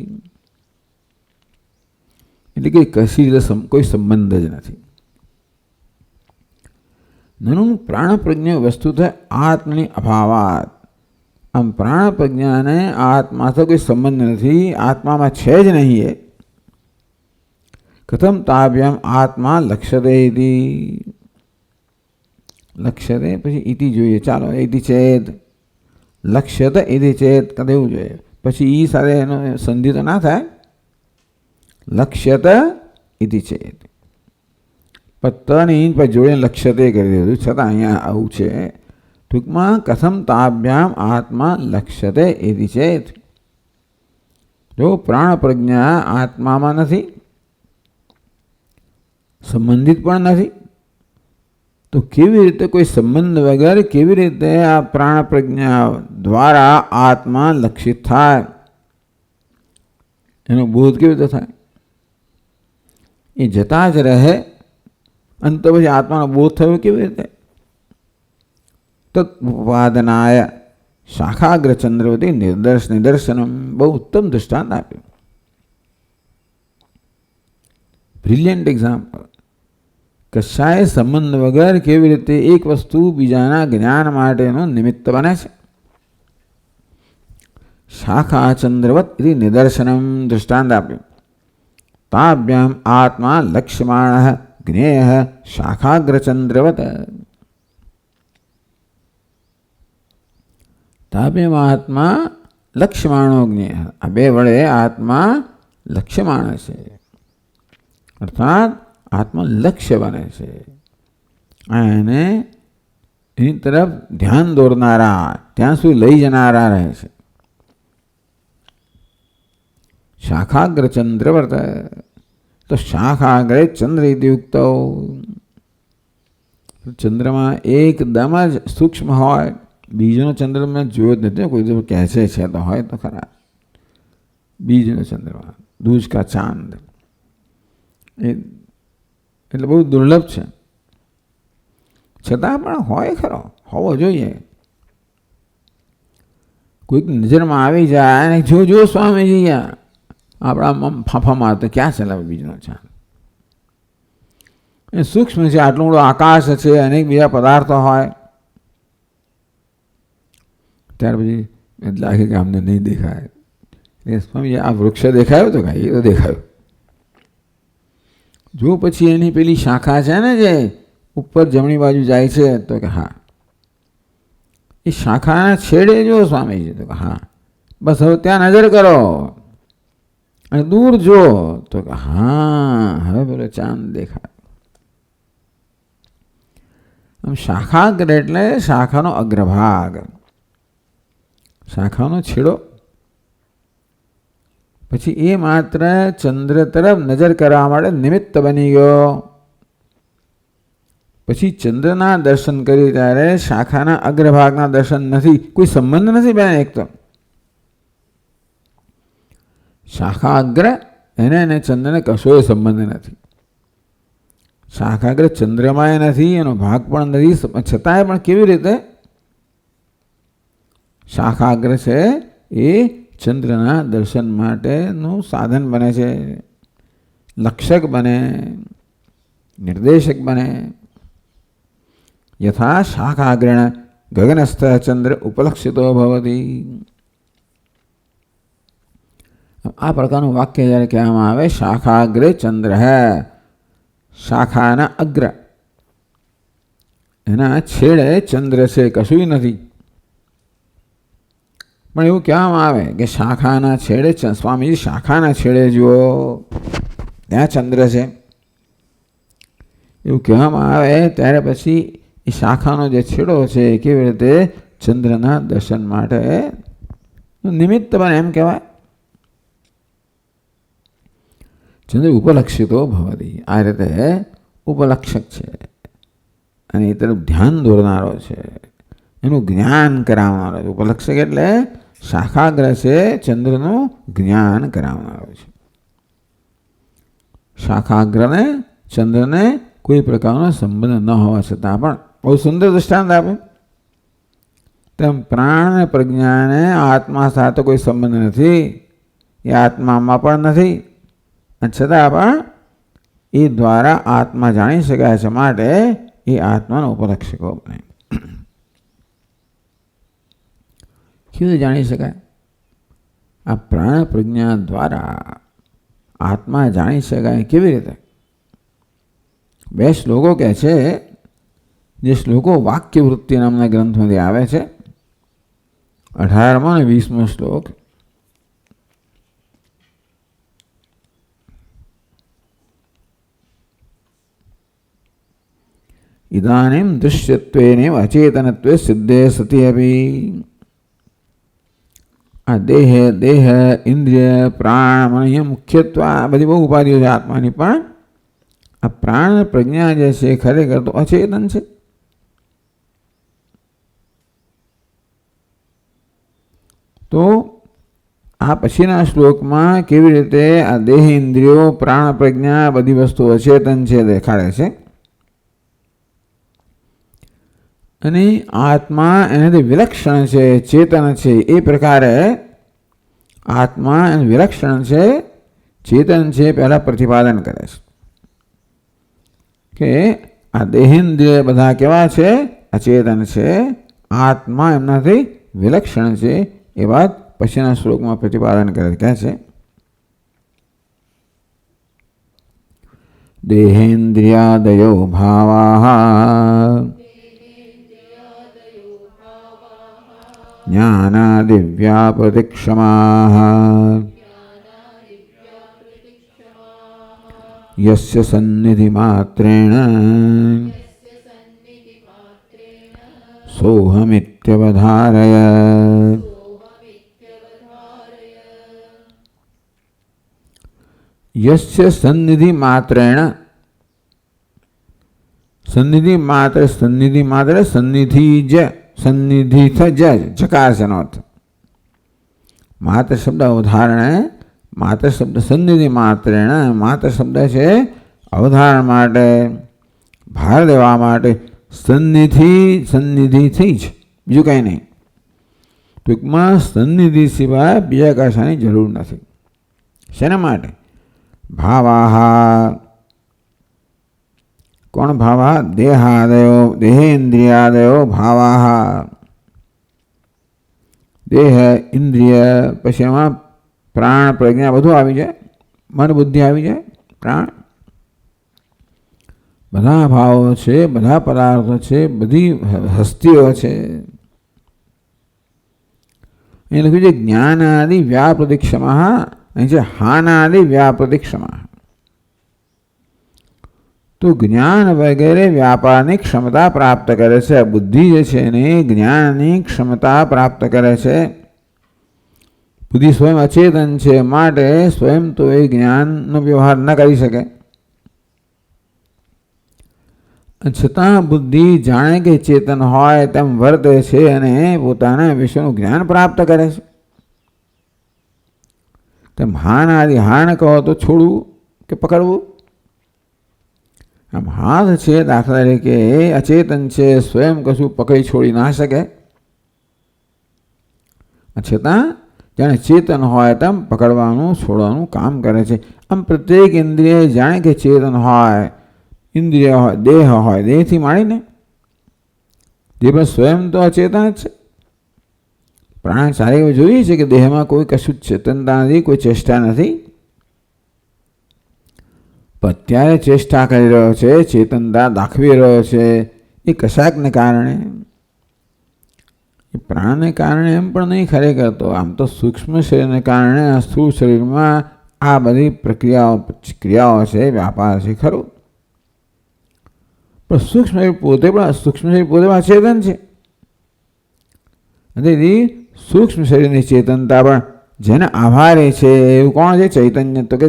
A: એટલે કે કશી રીતે કોઈ સંબંધ જ નથી. નનું પ્રાણ પ્રજ્ઞા વસ્તુ થાય આત્મની અભાવાત. આમ પ્રાણ પ્રજ્ઞાને આત્મા તો કોઈ સંબંધ નથી, આત્મામાં છે જ નહીં. એ કથમ તાભ્યામ આત્મા લક્ષ્યતે ઇતિ. લક્ષ્યતે પછી ઇતિ જોઈએ. ચાલો, ઇતિ ચેત લક્ષ્યત ઇતિ ચેત કદેવું જોઈએ. પછી ઈ સાથે એનો સંધિ તો ના થાય. લક્ષ્યત ઇતિ ચેત પત્તની પછી જોડે લક્ષ્યતે કરી દીધું, છતાં અહીંયા આવું છે. ટૂંકમાં કથમ તાભ્યામ આત્મા લક્ષ્યતે ઇતિ ચેત. જો પ્રાણ પ્રજ્ઞા આત્મામાં નથી, સંબંધિત પણ નથી, તો કેવી રીતે કોઈ સંબંધ વગર કેવી રીતે આ પ્રાણ પ્રજ્ઞા દ્વારા આત્મા લક્ષિત થાય? એનો બોધ કેવી રીતે થાય? એ જતા જ રહે અંત પછી આત્માનો બોધ થયો કેવી રીતે? તત્વાદનાય શાખાગ્ર ચંદ્રવતી નિદર્શનમ. બહુ ઉત્તમ દૃષ્ટાંત આપ્યું. Brilliant example. કશાય સંબંધ વગર કેવી રીતે એક વસ્તુ બીજાના જ્ઞાન માટેનું નિમિત્ત બને છે. શાખા ચંદ્રવત એ નિદર્શનમ દૃષ્ટાંત આપ્યું. તાભ્યામ આત્મા લક્ષ્યમાણ જ્ઞેય શાખાગ્રચંદ્રવત. તાભ્યમાં આત્મા લક્ષ્યમાણો જ્ઞેય. આ બે વડે આત્મા લક્ષ્યમાણ છે, અર્થાત આત્મા લક્ષ્ય બને છે. એને એની તરફ ધ્યાન દોરનારા, ત્યાં સુધી લઈ જનારા રહે છે. શાખાગ્ર ચંદ્રવર્ત. તો શાખાગ્રે ચંદ્ર યુક્ત. ચંદ્રમાં એકદમ જ સૂક્ષ્મ હોય, બીજનો ચંદ્ર મેં જોયો જ નથી. કોઈ કહે છે તો હોય તો ખરા. બીજનો ચંદ્રમા દૂજ કા ચાંદ એટલે બહુ દુર્લભ છે, છતાં પણ હોય ખરો, હોવો જોઈએ. કોઈક નજરમાં આવી જાય અને જો સ્વામીજી આપણા ફાંફામાં તો ક્યાં ચલાવે બીજનો ચાંદ. એ સૂક્ષ્મ છે, આટલું મોટું આકાશ છે, અનેક બીજા પદાર્થો હોય, ત્યાર પછી લાગે કે અમને નહીં દેખાય. સ્વામી આ વૃક્ષ દેખાયો તો કાંઈ? એ તો દેખાયું. જો પછી એની પેલી શાખા છે ને જે ઉપર જમણી બાજુ જાય છે, તો કે હા. એ શાખાના છેડે જો સ્વામીજી, તો કે હા. બસ હવે ત્યાં નજર કરો અને દૂર જો, તો કે હા હવે પેલો ચાંદ દેખાય. આમ શાખાગ્ર એટલે શાખાનો અગ્રભાગ, શાખાનો છેડો. પછી એ માત્ર ચંદ્ર તરફ નજર કરવા માટે નિમિત્ત બની ગયો. પછી ચંદ્રના દર્શન કરી ત્યારે શાખાના અગ્રભાગના દર્શન નથી, કોઈ સંબંધ નથી બેન. એક તો શાખા અગ્ર એને અને ચંદ્રને કશો સંબંધ નથી. શાખાગ્ર ચંદ્રમાય નથી, એનો ભાગ પણ નથી, છતાંય પણ કેવી રીતે શાખાગ્ર છે એ ચંદ્રના દર્શન માટેનું સાધન બને છે, લક્ષક બને, નિર્દેશક બને. યથા શાખાગ્રેણ ગગનસ્થ ચંદ્ર ઉપલક્ષિતો ભવતી. આ પ્રકારનું વાક્ય જ્યારે કહેવામાં આવે, શાખાગ્રે ચંદ્ર હે, શાખાના અગ્ર એના છેડે ચંદ્ર છે, કશું નથી. પણ એવું કહેવામાં આવે કે શાખાના છેડે, સ્વામીજી શાખાના છેડે જુઓ ત્યાં ચંદ્ર છે, એવું કહેવામાં આવે ત્યારે પછી એ શાખાનો જે છેડો છે કેવી રીતે ચંદ્રના દર્શન માટે નિમિત્ત બને એમ કહેવાય. ચંદ્ર ઉપલક્ષિતો ભવતી. આ રીતે ઉપલક્ષક છે અને એ તરફ ધ્યાન દોરનારો છે, એનું જ્ઞાન કરાવનારો છે. ઉપલક્ષક એટલે શાખાગ્ર છે, ચંદ્રનું જ્ઞાન કરાવનારો છે. શાખાગ્રને ચંદ્રને કોઈ પ્રકારનો સંબંધ ન હોવા છતાં પણ બહુ સુંદર દૃષ્ટાંત આપે. તેમ પ્રાણ અને પ્રજ્ઞાને આત્મા સાથે કોઈ સંબંધ નથી, એ આત્મામાં પણ નથી, અને છતાં પણ એ દ્વારા આત્મા જાણી શકાય છે, માટે એ આત્માનો ઉપલક્ષકો બને. કેવી રીતે જાણી શકાય? આ પ્રાણ પ્રજ્ઞા દ્વારા આત્મા જાણી શકાય. કેવી રીતે? બે શ્લોકો કહે છે, જે શ્લોકો વાક્ય વૃત્તિ નામના ગ્રંથમાંથી આવે છે. 18મો અને 20મો શ્લોક. ઇદાનીમ દૃશ્યત્વેનેવ અચેતનત્વે સિદ્ધે સતી અપી. આ દેહ ઇન્દ્રિય પ્રાણ મન અહીંયા મુખ્યત્વે આ બધી બહુ ઉપાધિઓ છે આત્માની, પણ આ પ્રાણ પ્રજ્ઞા જે છે ખરેખર તો અચેતન છે. તો આ પછીના શ્લોકમાં કેવી રીતે આ દેહ ઇન્દ્રિયો પ્રાણ પ્રજ્ઞા બધી વસ્તુ અચેતન છે દેખાડે છે, અને આત્મા એનાથી વિલક્ષણ છે, ચેતન છે. એ પ્રકારે આત્મા એનું વિલક્ષણ છે, ચેતન છે, પહેલાં પ્રતિપાદન કરે છે કે આ દેહેન્દ્રિય બધા કેવા છે? અચેતન છે. આત્મા એમનાથી વિલક્ષણ છે. એ વાત પછીના શ્લોકમાં પ્રતિપાદન કરે છે. કહે છે દેહેન્દ્રિયાદયો ભાવાઃ જ્ઞાનાદિવ્યાપ્રતિક્ષમાઃ યસ્ય સન્નિધિમાત્રેણ સોહમિત્યવધારય. યસ્ય સન્નિધિ માત્રેણ, સન્નિધિ માત્ર, સન્નિધિ માત્ર સન્નિધિ જ, સન્નિધિ જ જકાર છે નો અર્થ. માત્ર શબ્દ અવધારણે, માત્ર શબ્દ સન્નિધિ માત્રેણ, માત્ર શબ્દ છે અવધારણ માટે, ભાર દેવા માટે. સન્નિધિ, સન્નિધિથી જ, બીજું કંઈ નહીં. ટૂંકમાં સન્નિધિ સિવાય બીજા કશાની જરૂર નથી. શેના માટે? ભાવાહ. કોણ ભાવા? દેહાદયો, દેહેન્દ્રિયાદયો ભાવાહ. દેહ, ઇન્દ્રિય, પછી એમાં પ્રાણ, પ્રજ્ઞા બધું આવી જાય, મન બુદ્ધિ આવી જાય, પ્રાણ, બધા ભાવો છે, બધા પદાર્થો છે, બધી હસ્તીઓ છે. એ લખ્યું છે જ્ઞાનાદિ વ્યાપ્રતિક્ષમઃ, અહીં છે હાનાદિ વ્યાપ્રતિક્ષમઃ. તો જ્ઞાન વગેરે વ્યાપારની ક્ષમતા પ્રાપ્ત કરે છે. બુદ્ધિ જે છે એને જ્ઞાનની ક્ષમતા પ્રાપ્ત કરે છે. બુદ્ધિ સ્વયં અચેતન છે, માટે સ્વયં તો એ જ્ઞાનનો વ્યવહાર ન કરી શકે. છતાં બુદ્ધિ જાણે કે ચેતન હોય તેમ વર્તે છે અને પોતાના વિષયનું જ્ઞાન પ્રાપ્ત કરે છે. તેમ હાન આદિ, હાન કહો તો છોડવું કે પકડવું. આમ હાથ છે દાખલા તરીકે એ અચેતન છે, સ્વયં કશું પકડી છોડી ના શકે, છતાં જાણે ચેતન હોય તેમ પકડવાનું છોડવાનું કામ કરે છે. આમ પ્રત્યેક ઇન્દ્રિય જાણે કે ચેતન હોય, ઇન્દ્રિય હોય, દેહ હોય, દેહથી માંડીને જે પણ સ્વયં તો અચેતન જ છે. પ્રાણ સારી જોઈએ છે કે દેહમાં કોઈ કશું જ ચેતનતા નથી, કોઈ ચેષ્ટા નથી. પણ અત્યારે ચેષ્ટા કરી રહ્યો છે, ચેતનતા દાખવી રહ્યો છે, એ કશાકને કારણે, એ પ્રાણને કારણે એમ પણ નહીં ખરેખર તો. આમ તો સૂક્ષ્મ શરીરને કારણે આ સ્થૂળ શરીરમાં આ બધી ક્રિયાઓ છે, વ્યાપાર છે ખરું. પણ સૂક્ષ્મ શરીર પોતે પણ, સૂક્ષ્મ શરીર પોતે અચેતન છે. તેથી સૂક્ષ્મ શરીરની ચેતનતા પણ જેને આભારી છે એવું કોણ છે? ચૈતન્ય. તો કે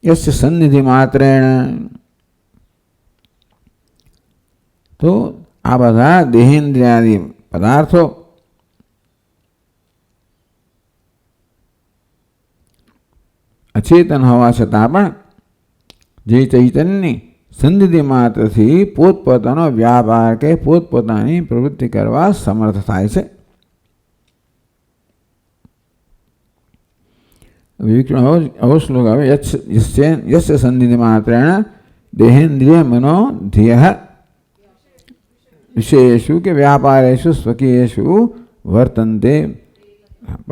A: યસ્ય સન્નિધિ માત્રેણ. તો આ બધા દેહેન્દ્રિયાદિ પદાર્થો અચેતન હોવા છતાં પણ જે ચૈતન્યની સન્નિધિ માત્રથી પોતપોતાનો વ્યાપાર કે પોતપોતાની પ્રવૃત્તિ કરવા સમર્થ થાય છે. આવો શ્લોક આવે, યસ્ય સન્નિધિ માત્રેણ દેહેન્દ્રિય મનો ધ્યેય વિષયેષુ કે વ્યાપારેષુ સ્વકીયેષુ વર્તન્તે.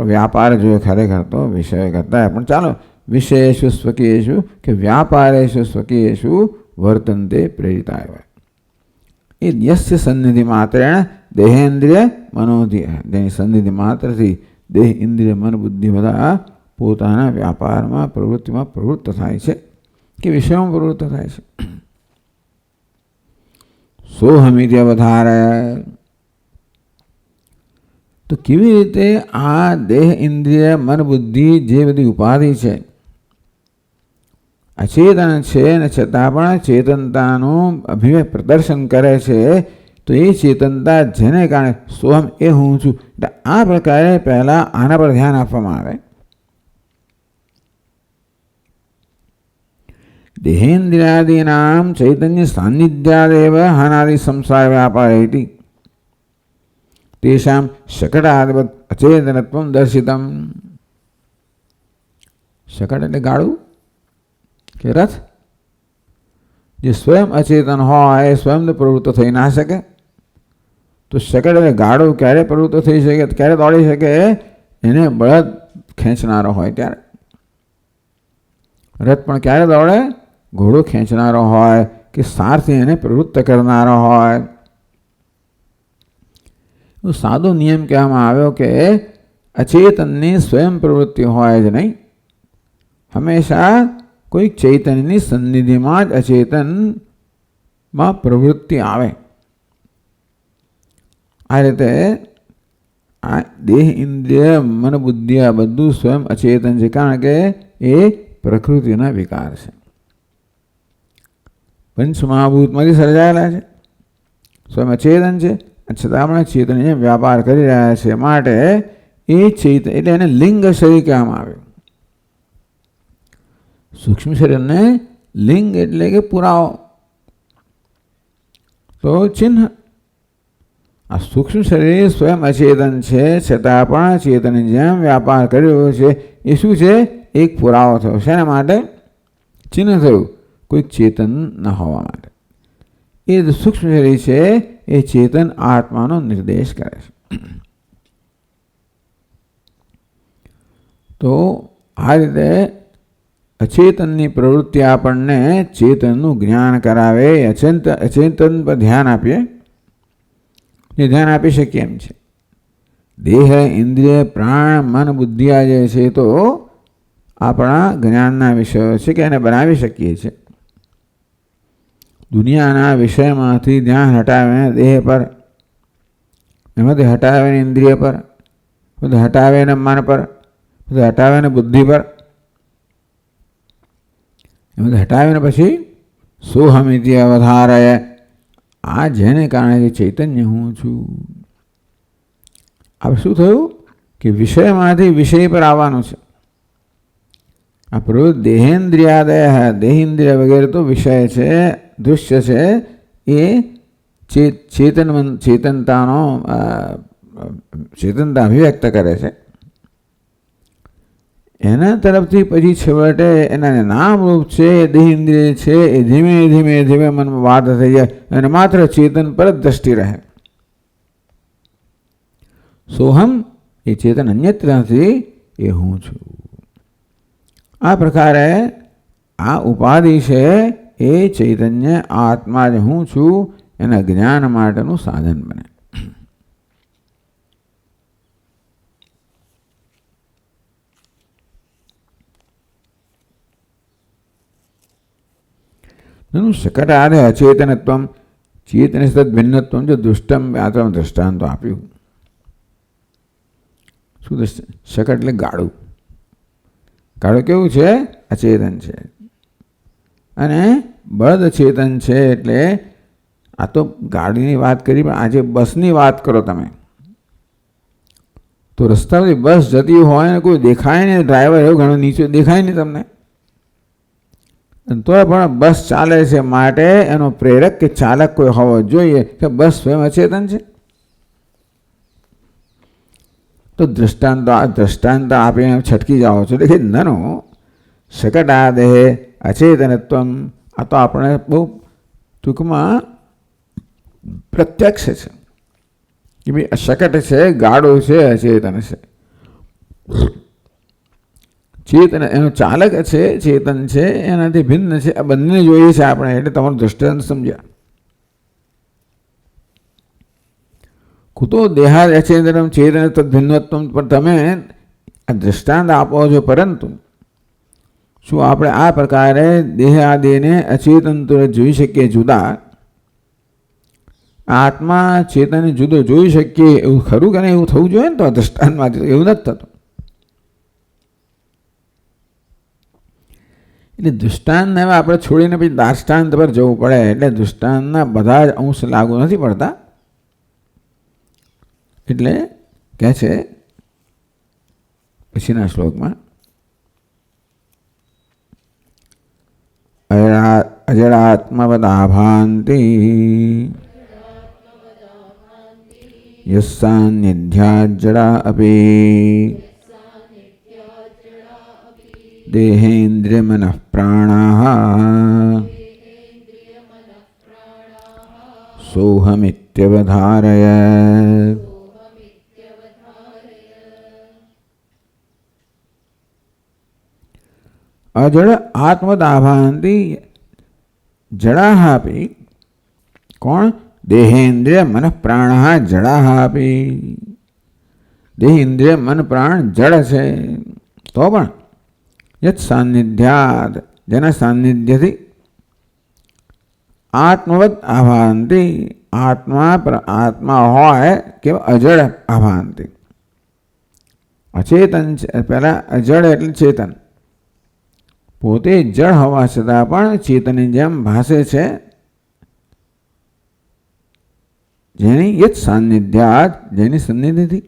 A: વ્યાપાર જોઈએ ખરેખર તો વિષય કરતા, પણ ચાલો વિષયેષુ સ્વકીયેષુ કે વ્યાપારેષુ સ્વકીયેષુ વર્તન્તે પ્રેરિતા એવા. એ યસ્ય સન્નિધિ માત્રેણ દેહેન્દ્રિય મનોધ્યેય, જેની સન્નિધિ માત્રથી દેહ, ઇન્દ્રિય, મન, બુદ્ધિ બધા પોતાના વ્યાપારમાં, પ્રવૃત્તિમાં પ્રવૃત્ત થાય છે કે વિષયોમાં પ્રવૃત્ત થાય છે. સોહમિત્ય વધારે. તો કેવી રીતે આ દેહ, ઇન્દ્રિય, મન, બુદ્ધિ જે બધી ઉપાધિ છે અચેતન છે ને છતાં પણ ચેતનતાનું અભિવ્યક્ત પ્રદર્શન કરે છે. તો એ ચેતનતા જેને કારણે સોહમ એ હું છું. આ પ્રકારે પહેલાં આના પર ધ્યાન આપવામાં આવે. દેહેન્દ્રિયાદીનામ ચૈતન્ય સાન્નિધ્યાદેવ હાનાદિ સંસાર વ્યાપારેતિ તેષામ શકટાદવત અચેતનત્વમ દર્શિતમ. શકટ એટલે ગાડું કે રથ. જે સ્વયં અચેતન હોય એ સ્વયં પ્રવૃત્ત થઈ ના શકે. તો શકટ એટલે ગાડું ક્યારે પ્રવૃત્ત થઈ શકે, ક્યારે દોડી શકે? એને બળદ ખેંચનારો હોય ત્યારે. રથ પણ ક્યારે દોડે? ઘોડો ખેંચનારો હોય કે સારથી એને પ્રવૃત્ત કરનારો હોય. સાદો નિયમ કહેવામાં આવ્યો કે અચેતનની સ્વયં પ્રવૃત્તિ હોય જ નહીં. હંમેશા કોઈક ચૈતન્યની સન્નિધિમાં જ અચેતનમાં પ્રવૃત્તિ આવે. આ રીતે આ દેહ, ઇન્દ્રિય, મન, બુદ્ધિ આ બધું સ્વયં અચેતન છે, કારણ કે એ પ્રકૃતિના વિકાર છે. પંચમહાભૂતમાંથી સર્જાયેલા છે, સ્વયં અચેતન છે, છતાં આપણે ચેતન વ્યાપાર કરી રહ્યા છે. માટે એ ચેતન એટલે એને લિંગ શરીર કહેવામાં આવે. સૂક્ષ્મ શરીરને લિંગ એટલે કે પુરાવો, તો ચિહ્ન. આ સૂક્ષ્મ શરીર સ્વયં અચેતન છે, છતાં પણ ચેતનની જેમ વ્યાપાર કરી રહ્યો છે. એ શું છે? એક પુરાવો થયો. શેના માટે? ચિહ્ન થયું, કોઈક ચેતન ન હોવા માટે. એ સૂક્ષ્મ શરીર છે એ ચેતન આત્માનો નિર્દેશ કરે છે. તો આ રીતે અચેતનની પ્રવૃત્તિ આપણને ચેતનનું જ્ઞાન કરાવે. અચેતન પર ધ્યાન આપીએ, એ ધ્યાન આપી શકીએ એમ છે. દેહ, ઇન્દ્રિય, પ્રાણ, મન, બુદ્ધિ આ જે છે તો આપણા જ્ઞાનના વિષયો છે કે એને બનાવી શકીએ છીએ. દુનિયાના વિષયમાંથી ધ્યાન હટાવીને દેહ પર, એમાંથી હટાવીને ઇન્દ્રિય પર, બધું હટાવીને મન પર, બધું હટાવીને બુદ્ધિ પર, એમાંથી હટાવીને પછી સોહમિતિ અવધારય, આ જેને કારણે જે ચૈતન્ય હું છું. હવે શું થયું કે વિષયમાંથી વિષય પર આવવાનું છે. આ પ્રવૃત્તિ દેહેન્દ્રિયાદય, દેહેન્દ્રિય વગેરે તો વિષય છે, દૃશ્ય છે. એ ચેતનતા અભિવ્યક્ત કરે છે. એના તરફથી પછી છેવટે એના નામરૂપ છે, દેહેન્દ્રિય છે, એ ધીમે ધીમે ધીમે મનમાં વાત થઈ જાય અને માત્ર ચેતન પર જ દ્રષ્ટિ રહે. સોહમ એ ચેતન અન્યત્ર નથી, એ હું છું. આ પ્રકારે આ ઉપાધિ છે એ ચૈતન્ય આત્મા જ હું છું એના જ્ઞાન માટેનું સાધન બને. શકટાદે અચેતનત્વમ ચેતનસ્તદ ભિન્નત્વમ જો દુષ્ટમ આત્મ દ્રષ્ટાંતો આપ્યું. શું શકટ એટલે ગાડું. ગાડું કેવું છે? અચેતન છે. અને બળદ ચેતન છે. એટલે આ તો ગાડીની વાત કરી, પણ આજે બસની વાત કરો તમે, તો રસ્તા પરથી બસ જતી હોય ને કોઈ દેખાય નહીં, ડ્રાઈવર એવો ઘણો નીચે દેખાય નહીં તમને, તો પણ બસ ચાલે છે. માટે એનો પ્રેરક કે ચાલક કોઈ હોવો જોઈએ કે બસ સ્વયં અચેતન છે. તો દ્રષ્ટાંત આપીને છટકી જાઓ છો કે નનો શકટાદેહ અચેતનત્વમ. આ તો આપણે બહુ ટૂંકમાં પ્રત્યક્ષ છે કે ભાઈ શકટ છે, ગાડો છે, અચેતન છે. ચેતન એનો ચાલક છે, ચેતન છે, એનાથી ભિન્ન છે. આ બંને જોઈએ છે આપણે, એટલે તમારું દ્રષ્ટાંત સમજ્યા. કુતો દેહાદ અચેતનમ ચેતન તદ્ભિન્નત્વમ. પણ તમે આ દ્રષ્ટાંત આપો છો, પરંતુ શું આપણે આ પ્રકારે દેહ આદિને અચેતન તો જોઈ શકીએ જુદા, આત્મા ચેતન જુદો જોઈ શકીએ એવું ખરું કે નહીં? એવું થવું જોઈએ ને. તો દ્રષ્ટાંતમાંથી એવું નથી થતું. એટલે દૃષ્ટાંતને હવે આપણે છોડીને પછી દાષ્ટાંત પર જવું પડે. એટલે દૃષ્ટાંતના બધા જ અંશ લાગુ નથી પડતા. એટલે કહે છે પછીના શ્લોકમાં, અજડાત્મવદાભાંતિ યસ્સાન્નિધ્યાત જડા અપી દેહેન્દ્રિય મનઃ પ્રાણાઃ સોહમિત્યવધારય. અજડ આત્મદાભાંતિ જડાહ આપી. કોણ? દેહેન્દ્રિય મન પ્રાણ જડાહ આપી. દેહ ઇન્દ્રિય મન પ્રાણ જડ છે. તો પણ યત સાનિધ્યાદ, જેના સાનિધ્યથી આત્મવત આભાંતિ, આત્મા હોય કે અજડ આભાંતિ. અચેતન છે. પહેલા અજડ એટલે ચેતન. પોતે જડ હોવા છતાં પણ ચેતનની જેમ ભાસે છે. જેની યત સાનિધ્યાદ, જેની સન્નિધિથી.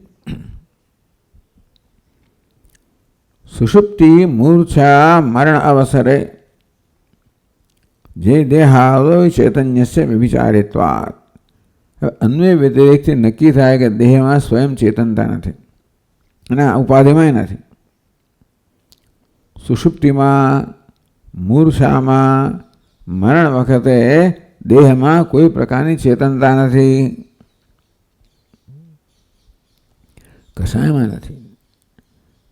A: સુષુપ્તિ મૂર્છા મરણ અવસરે જે દેહાવય ચૈતન્યસ્ય વ્યભિચારિત્વાत्. અન્વય વ્યતિરેકથી નક્કી થાય કે દેહમાં સ્વયં ચેતનતા નથી અને ઉપાધિમાં નથી. સુષુપ્તિમાં, મૂર્છામાં, મરણ વખતે દેહમાં કોઈ પ્રકારની ચેતનતા નથી, કશાયમાં નથી.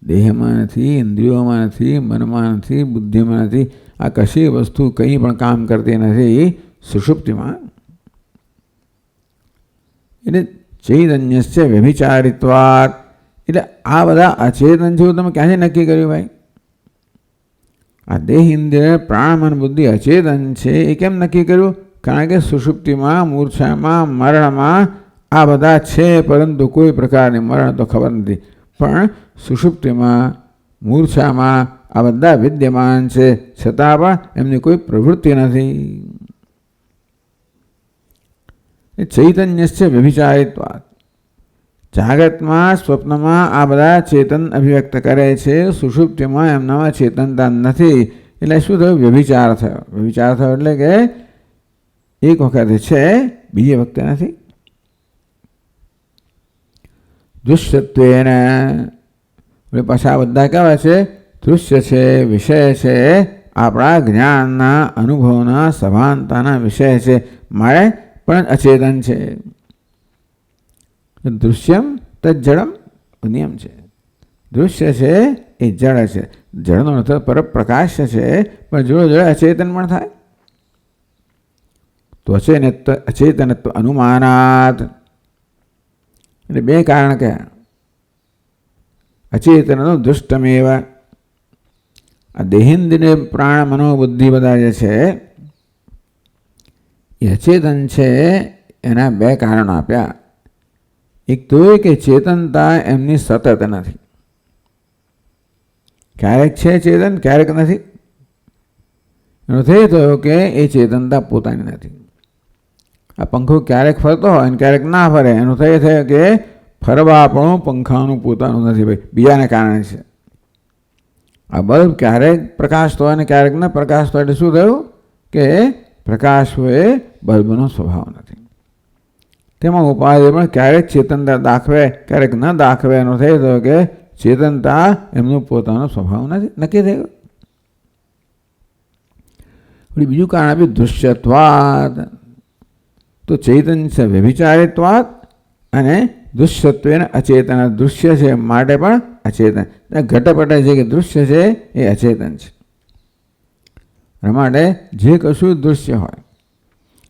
A: દેહમાં નથી, ઇન્દ્રિયોમાં નથી, મનમાં નથી, બુદ્ધિમાં નથી. આ કશી વસ્તુ કંઈ પણ કામ કરતી નથી સુષુપ્તિમાં. એટલે ચૈતન્યસ્ય વ્યભિચારિત્વાत्. એટલે આ બધા અચેતન છે તમે ક્યાંથી નક્કી કર્યું ભાઈ? આ દેહ ઇન્દ્રિય પ્રાણ મન બુદ્ધિ અચેતન છે એ કેમ નક્કી કર્યું? કારણ કે સુષુપ્તિમાં, મૂર્છામાં, મરણમાં આ બધા છે, પરંતુ કોઈ પ્રકારની મરણ તો ખબર નથી. પણ સુષુપ્તિમાં, મૂર્છામાં આ બધા વિદ્યમાન છે, છતાં પણ એમની કોઈ પ્રવૃત્તિ નથી. ચૈતન્યસ્ય વ્યભિચારિત્વાत्. જાગૃતમાં, સ્વપ્નમાં આ બધા ચેતન અભિવ્યક્ત કરે છે, સુષુપ્તિમાં એમનામાં ચેતનતા નથી. એટલે શું થયું? વ્યભિચાર થયો. વ્યભિચાર થયો એટલે કે એક વખતે છે, બીજી વખતે નથી. દૃશ્યત્વેન, પાછા આ બધા કેવા છે? દૃશ્ય છે, વિષય છે, આપણા જ્ઞાનના અનુભવના સભાનતાના વિષય છે, મારે પણ અચેતન છે. દૃશ્યમ તજ્જડમ નિયમ છે. દૃશ્ય છે એ જડ છે. જડનો અર્થ પરપ્રકાશ છે, પણ જોડે જોડે અચેતન પણ થાય. તો અચેતનત્વ અનુમાનાત. એટલે બે કારણ કયા? અચેતનનો દુષ્ટમેવ. આ દેહેન્દ્રિય પ્રાણ મનોબુદ્ધિ બધા જે છે એ અચેતન છે. એના બે કારણો આપ્યા. એક તો એ કે ચેતનતા એમની સતત નથી. ક્યારેક છે ચેતન, ક્યારેક નથી. એનો થઈ થયો કે એ ચેતનતા પોતાની નથી. આ પંખો ક્યારેક ફરતો હોય અને ક્યારેક ના ફરે. એનું થઈ થયું કે ફરવા આપણું પંખાનું પોતાનું નથી ભાઈ, બીજાને કારણે છે. આ બલ્બ ક્યારેક પ્રકાશતો હોય અને ક્યારેક ન પ્રકાશતો. એટલે શું થયું કે પ્રકાશ હોય બલ્બનો સ્વભાવ નથી. તેમાં ઉપાધિ પણ ક્યારેક ચેતનતા દાખવે, ક્યારેક ન દાખવે. એનો થઈ થયો કે ચેતનતા એમનો પોતાનો સ્વભાવ નથી, નક્કી થયું. બીજું કારણ આપ્યું દૃશ્યત્વાદ. તો ચૈતન્ય છે વ્યભિચારિત્વાદ અને દૃશ્યત્વેન અચેતન. દૃશ્ય છે માટે પણ અચેતન. ઘટપટ છે કે દૃશ્ય છે એ અચેતન છે. એ માટે જે કશું દૃશ્ય હોય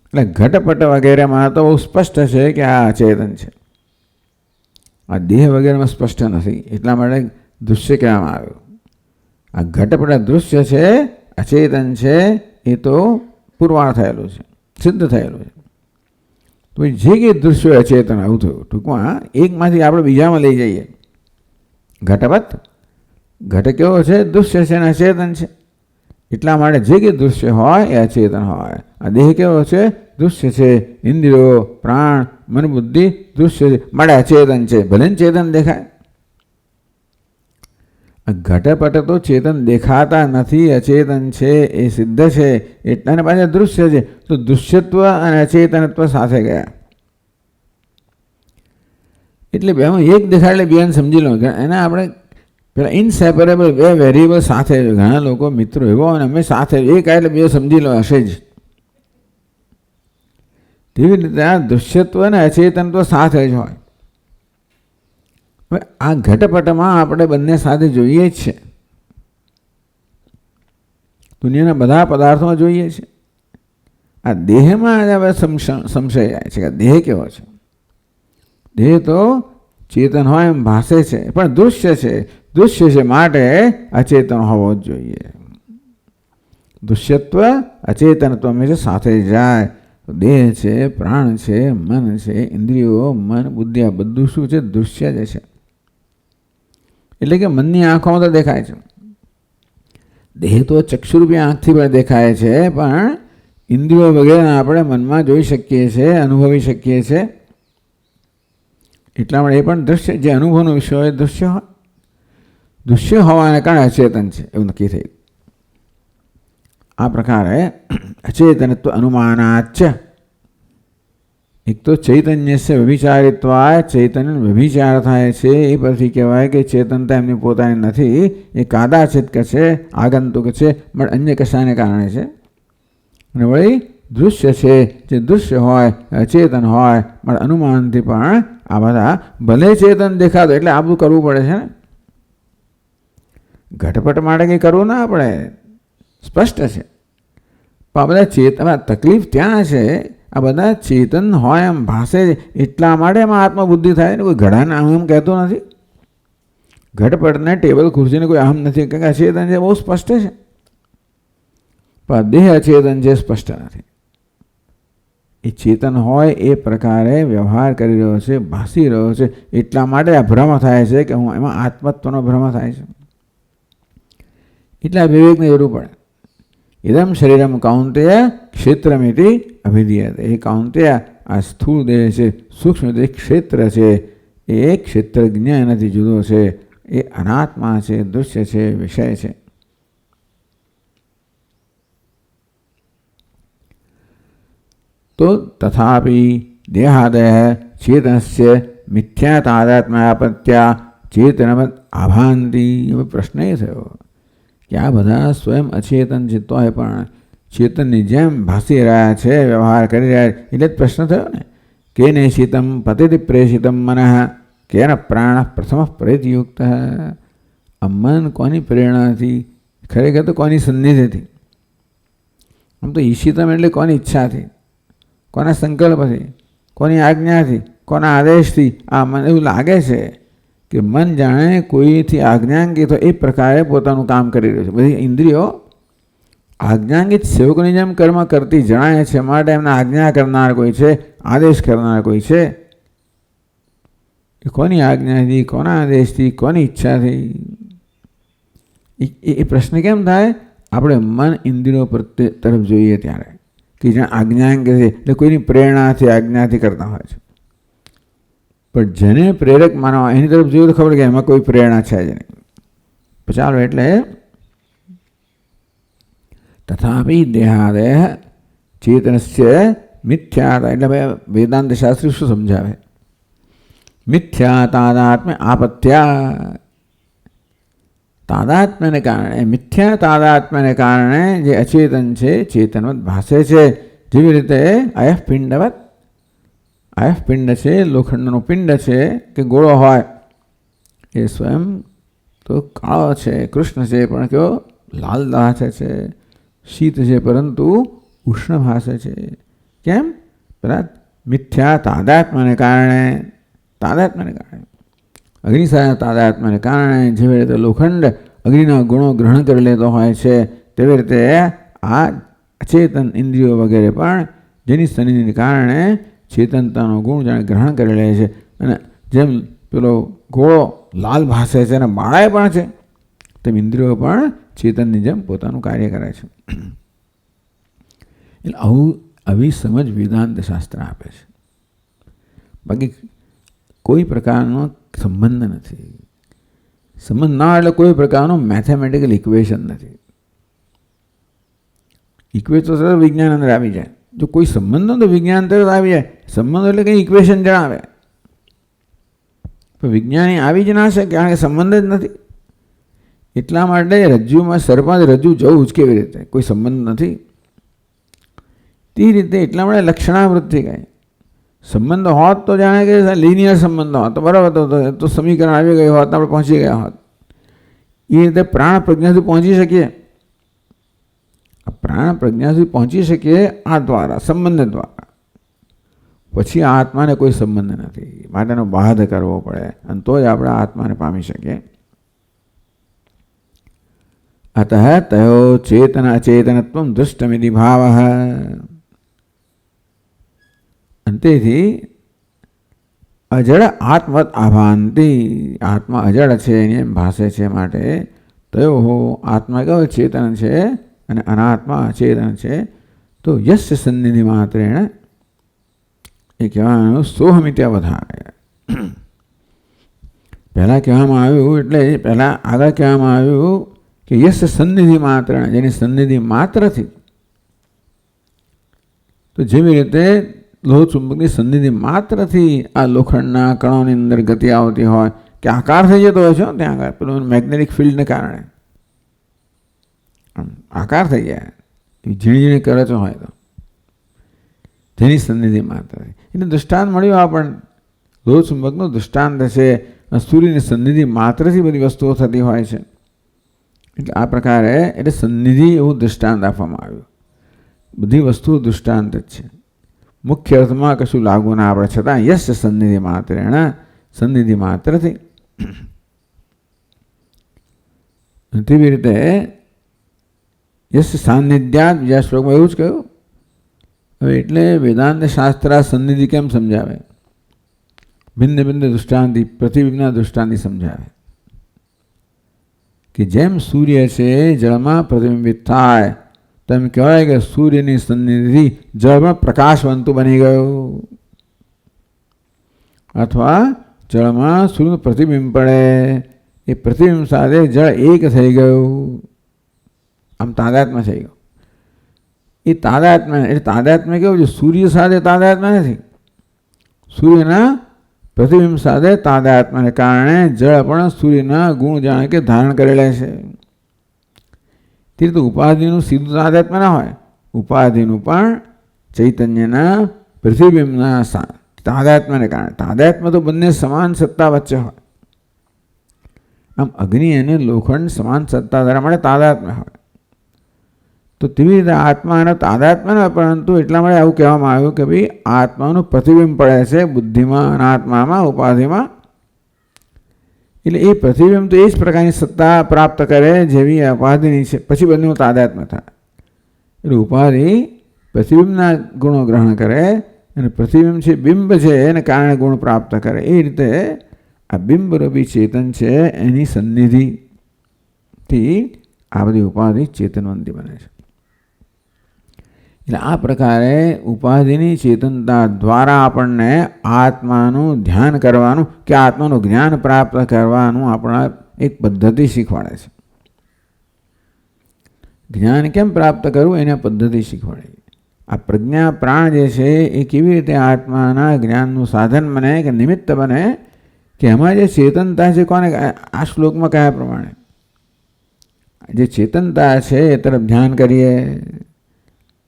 A: એટલે ઘટપટ વગેરેમાં તો બહુ સ્પષ્ટ છે કે આ અચેતન છે. આ દેહ વગેરેમાં સ્પષ્ટ નથી, એટલા માટે દૃશ્ય કહેવામાં આવ્યું. આ ઘટપટ દૃશ્ય છે, અચેતન છે, એ તો પુરવાર થયેલું છે, સિદ્ધ થયેલું છે. તો જે કે દૃશ્ય અચેતન આવું થયું. ટૂંકમાં એકમાંથી આપણે બીજામાં લઈ જઈએ. ઘટવત, ઘટ કેવો છે? દૃશ્ય છે અને અચેતન છે. એટલા માટે જે કે દૃશ્ય હોય એ અચેતન હોય. આ દેહ કેવો છે? દૃશ્ય છે, ઇન્દ્રિયો, પ્રાણ, મન, બુદ્ધિ દૃશ્ય છે, માટે અચેતન છે. ભલે ચેતન દેખાય. ઘટપટ તો ચેતન દેખાતા નથી, અચેતન છે, એ સિદ્ધ છે. એટલાને પાછા દૃશ્ય છે. તો દૃશ્યત્વ અને અચેતનત્વ સાથે ગયા. એટલે બેમાં એક દેખાય એટલે બેને સમજી લો. એના આપણે પેલા ઇનસેપરેબલ બે વેરિયેબલ સાથે. ઘણા લોકો મિત્રો એવો અને અમે સાથે એક એટલે બે સમજી લો હશે જ. તેવી રીતે આ દૃશ્યત્વ અને અચેતનત્વ સાથે જ હોય. હવે આ ઘટપટમાં આપણે બંને સાથે જોઈએ જ છે. દુનિયાના બધા પદાર્થોમાં જોઈએ છે. આ દેહમાં હવે સંશય જાય છે કે દેહ કેવો છે. દેહ તો ચેતન હોય એમ ભાસે છે, પણ દૃશ્ય છે. દૃશ્ય છે માટે અચેતન હોવો જ જોઈએ. દૃશ્યત્વ અચેતનત્વ હંમેશા સાથે જાય. દેહ છે, પ્રાણ છે, મન છે, ઇન્દ્રિયો, મન, બુદ્ધિ, આ બધું શું છે? દૃશ્ય જ છે. એટલે કે મનની આંખોમાં તો દેખાય છે. દેહ તો ચક્ષુરૂપી આંખથી પણ દેખાય છે, પણ ઇન્દ્રિયો વગેરે આપણે મનમાં જોઈ શકીએ છીએ, અનુભવી શકીએ છીએ. એટલા માટે એ પણ દૃશ્ય, જે અનુભવનો વિષય હોય દૃશ્ય હોય. દૃશ્ય હોવાને કારણે અચેતન છે એવું નક્કી થયું. આ પ્રકારે અચેતનત્વ અનુમાનાચ. એક તો ચૈતન્ય છે વ્યભિચારિત્વાય, ચૈતન્ય વ્યભિચાર થાય છે એ પરથી કહેવાય કે ચેતનતા એમની પોતાની નથી, એ કાદાચિત છે, આગંતુક છે, પણ અન્ય કશાને કારણે છે. અને વળી દૃશ્ય છે, જે દૃશ્ય હોય અચેતન હોય, પણ અનુમાનથી પણ આ બધા ભલે ચેતન દેખાતો, એટલે આ બધું કરવું પડે છે ને. ઘટપટ માટે કંઈ કરવું ના આપણે, સ્પષ્ટ છે. પણ આ બધા ચેતન, તકલીફ ત્યાં છે, આ બધા ચેતન હોય એમ ભાષે એટલા માટે એમાં આત્મબુદ્ધિ થાય ને. કોઈ ઘડાને અહમ કહેતો નથી. ઘટપટને ટેબલ ખુરશીને કોઈ અહમ નથી, કારણ કે અચેતન છે બહુ સ્પષ્ટ છે. પણ દેહ અચેતન છે, સ્પષ્ટ નથી. એ ચેતન હોય એ પ્રકારે વ્યવહાર કરી રહ્યો છે, ભાસી રહ્યો છે, એટલા માટે આ ભ્રમ થાય છે કે હું એમાં આત્મત્વનો ભ્રમ થાય છે. એટલે આ વિવેકને જરૂર પડે. ઇદમ શરીરમ કૌંતેય ક્ષેત્રમિતિ અભિધીયતે. એ કૌંતેય આ સ્થૂળ દેહ છે, સૂક્ષ્મ દેહ ક્ષેત્ર છે, એ ક્ષેત્ર જ્ઞાનથી જુદો છે, એ અનાત્મા છે, દૃશ્ય છે, વિષય છે. તો તથાપિ દેહાદય ચેતનસ્ય મિથ્યા તાદાત્મ્યાપત્યા ચેતનવત આભાંતિ. હવે પ્રશ્ન એ થયો કે આ બધા સ્વયં અચેતન છે તોય પણ ચેતનની જેમ ભાસી રહ્યા છે, વ્યવહાર કરી રહ્યા છે. એટલે જ પ્રશ્ન થયો ને, કેને શીતમ પતિથી પ્રેષિતમ મન, કેન પ્રાણ પ્રથમ પ્રેતયુક્ત. આ મન કોની પ્રેરણાથી? ખરેખર તો કોની સન્નિધિથી? આમ તો ઈશિતમ એટલે કોની ઈચ્છાથી, કોના સંકલ્પથી, કોની આજ્ઞાથી, કોના આદેશથી? આ મન એવું લાગે છે કે મન જાણે કોઈથી આજ્ઞાંકિત હોય એ પ્રકારે પોતાનું કામ કરી રહ્યું છે. બધી ઇન્દ્રિયો આજ્ઞાંકિત સેવકોની જેમ કર્મ કરતી જણાય છે, માટે એમને આજ્ઞા કરનાર કોઈ છે, આદેશ કરનાર કોઈ છે. એ કોની આજ્ઞાથી, કોના આદેશથી, કોની ઈચ્છાથી? એ પ્રશ્ન કેમ થાય? આપણે મન ઇન્દ્રિયો તરફ જોઈએ ત્યારે, કે જ્યાં આજ્ઞાંકિત છે, એટલે કોઈની પ્રેરણાથી, આજ્ઞાથી કરતા હોય છે. પણ જેને પ્રેરક માનવા એની તરફ જોયું તો ખબર કે એમાં કોઈ પ્રેરણા છે જ નહીં. ચાલો, એટલે તથાપિ દેહાદેહ ચેતનસ્ય મિથ્યા. એટલે ભાઈ વેદાંત શાસ્ત્રી શું સમજાવે? મિથ્યા તાદાત્મ્ય આપત્યા. તાદાત્મ્યને કારણે, મિથ્યા તાદાત્મ્યને કારણે જે અચેતન છે ચેતનવત ભાસે છે. જેવી રીતે અયફ પિંડવત, અયફ પિંડ છે, લોખંડનો પિંડ છે કે ગોળો હોય, એ સ્વયં તો કાળો છે, કૃષ્ણ છે, પણ કેવો લાલ ભાસે છે, શીત છે, પરંતુ ઉષ્ણ ભાસે છે. કેમ? પેલા મિથ્યા તાદાત્મ્યને કારણે. તાદાત્મ્યને કારણે, અગ્નિ સાથે તાદાત્મ્યને કારણે જેવી રીતે લોખંડ અગ્નિના ગુણો ગ્રહણ કરી લેતો હોય છે, તેવી રીતે આ અચેતન ઇન્દ્રિયો વગેરે પણ જેની સન્નિધિને કારણે ચેતનતાનો ગુણ જાણે ગ્રહણ કરી લે છે. અને જેમ પેલો ગોળો લાલ ભાસે છે અને બાળાય પણ છે, તેમ ઇન્દ્રિયો પણ ચેતનની જેમ પોતાનું કાર્ય કરે છે. એટલે આવી સમજ વેદાંત શાસ્ત્ર આપે છે. બાકી કોઈ પ્રકારનો સંબંધ નથી. સંબંધ ના એટલે કોઈ પ્રકારનો મેથેમેટિકલ ઇક્વેશન નથી. ઇક્વેશન તો વિજ્ઞાન અંદર આવી જાય. જો કોઈ સંબંધો તો વિજ્ઞાન તરત આવી જાય. સંબંધો એટલે કંઈ ઇક્વેશન જણાવે, પણ વિજ્ઞાની આવી જ ના શકે, કારણ કે સંબંધ જ નથી. એટલા માટે રજ્જુમાં સર્પાદ રજ્જુ જવું જ કેવી રીતે? કોઈ સંબંધ નથી. તે રીતે એટલા માટે લક્ષણાવૃત્તિ કહે. સંબંધ હોત તો જાણે કે લિનિયર સંબંધ હોત તો બરાબર, તો સમીકરણ આવી ગયું હોત, આપણે પહોંચી ગયા હોત. એ રીતે પ્રાણ પ્રજ્ઞાથી પહોંચી શકીએ. પ્રાણ પ્રજ્ઞા સુધી પહોંચી શકીએ આ દ્વારા, સંબંધ દ્વારા. પછી આ આત્માને કોઈ સંબંધ નથી, માટેનો બાધ કરવો પડે અને તો જ આપણે આત્માને પામી શકીએ. અતઃ તયો ચેતન અચેતનત્વમ દૃષ્ટમિતિ ભાવ. તેથી અજળ આત્મવત આભાંતિ, આત્મા અજળ છે એની એમ ભાષે છે. માટે તયો આત્મા કેવો ચેતન છે અને અનાત્મા અચેતન છે. તો યસ્ય સન્નિધિ માત્રેણ એ કહેવાનું સોહમિત્યા વધારે. પહેલાં કહેવામાં આવ્યું એટલે પહેલાં આગળ કહેવામાં આવ્યું કે યસ્ય સન્નિધિ માત્રેણ, જેની સન્નિધિ માત્રથી. તો જેવી રીતે લોહ ચુંબકની સન્નિધિ માત્રથી આ લોખંડના કણોની અંદર ગતિ આવતી હોય કે આકાર થઈ જતો હોય છે ત્યાં આગળ, પેલું મેગ્નેટિક ફિલ્ડને કારણે આકાર થઈ જાય, ઝીણી ઝીણી કરચો હોય તો જેની સન્નિધિ માત્ર. એટલે દૃષ્ટાંત મળ્યું આપણને, લોહ ચુંબકનું દૃષ્ટાંત છે. સૂર્યની સન્નિધિ માત્રથી બધી વસ્તુઓ થતી હોય છે. એટલે આ પ્રકારે એટલે સન્નિધિ એવું દૃષ્ટાંત આપવામાં આવ્યું. બધી વસ્તુઓ દૃષ્ટાંત જ છે, મુખ્ય અર્થમાં કશું લાગુ ના આપણે, છતાં યશ સન્નિધિ માત્રેણ, સન્નિધિ માત્રથી. તેવી રીતે યશ સાન્નિધ્યાત બીજા શ્લોકમાં એવું જ કહ્યું. હવે એટલે વેદાંત શાસ્ત્ર સન્નિધિ કેમ સમજાવે? ભિન્ન ભિન્ન દૃષ્ટાંતિ, પ્રતિબિંબના દૃષ્ટાંતિ સમજાવે કે જેમ સૂર્ય છે જળમાં પ્રતિબિંબિત થાય તો એમ કહેવાય કે સૂર્યની સન્નિધિ જળમાં પ્રકાશવંતું બની ગયું, અથવા જળમાં સૂર્યનું પ્રતિબિંબ પડે, એ પ્રતિબિંબ સાથે જળ એક થઈ ગયું, આમ તાદાત્મ્ય થઈ ગયું. એ તાદાત્મ્ય એટલે તાદાત્મ્ય કેવું છે? સૂર્ય સાથે તાદાત્મ્ય નથી, સૂર્યના પ્રતિબિંબ સાથે તાદાત્મ્યને કારણે જળ પણ સૂર્યના ગુણ જાણે કે ધારણ કરેલા છે. તે રીતે ઉપાધિનું સીધું તાદાત્મ્ય ના હોય, ઉપાધિનું પણ ચૈતન્યના પ્રતિબિંબના તાદાત્મ્યને કારણે. તાદાત્મ્ય તો બંને સમાન સત્તા વચ્ચે હોય. આમ અગ્નિ અને લોખંડ સમાન સત્તા ધરા માટે તાદાત્મ્ય હોય. તો તેવી રીતે આત્માનો તાદાત્મ્ય ન હોય, પરંતુ એટલા માટે આવું કહેવામાં આવ્યું કે ભાઈ આત્માનું પ્રતિબિંબ પડે છે બુદ્ધિમાં, અનાત્મામાં, ઉપાધિમાં. એટલે એ પ્રતિબિંબ તો એ જ પ્રકારની સત્તા પ્રાપ્ત કરે જેવી ઉપાધિની છે, પછી બંનેનું તાદાત્મ્ય થાય. એટલે ઉપાધિ પ્રતિબિંબના ગુણો ગ્રહણ કરે અને પ્રતિબિંબ છે બિંબ છે એને કારણે ગુણ પ્રાપ્ત કરે. એ રીતે આ બિંબરૂપી ચેતન છે એની સન્નિધિથી આ બધી ઉપાધિ ચેતનવંતી બને છે. એટલે આ પ્રકારે ઉપાધિની ચેતનતા દ્વારા આપણને આત્માનું ધ્યાન કરવાનું કે આત્માનું જ્ઞાન પ્રાપ્ત કરવાનું આપણા એક પદ્ધતિ શીખવાડે છે. જ્ઞાન કેમ પ્રાપ્ત કરવું એના પદ્ધતિ શીખવાડે. આ પ્રજ્ઞા પ્રાણ જે છે એ કેવી રીતે આત્માના જ્ઞાનનું સાધન બને કે નિમિત્ત બને, કે એમાં જે ચેતનતા છે, કોને આ શ્લોકમાં કયા પ્રમાણે જે ચેતનતા છે એ તરફ ધ્યાન કરીએ.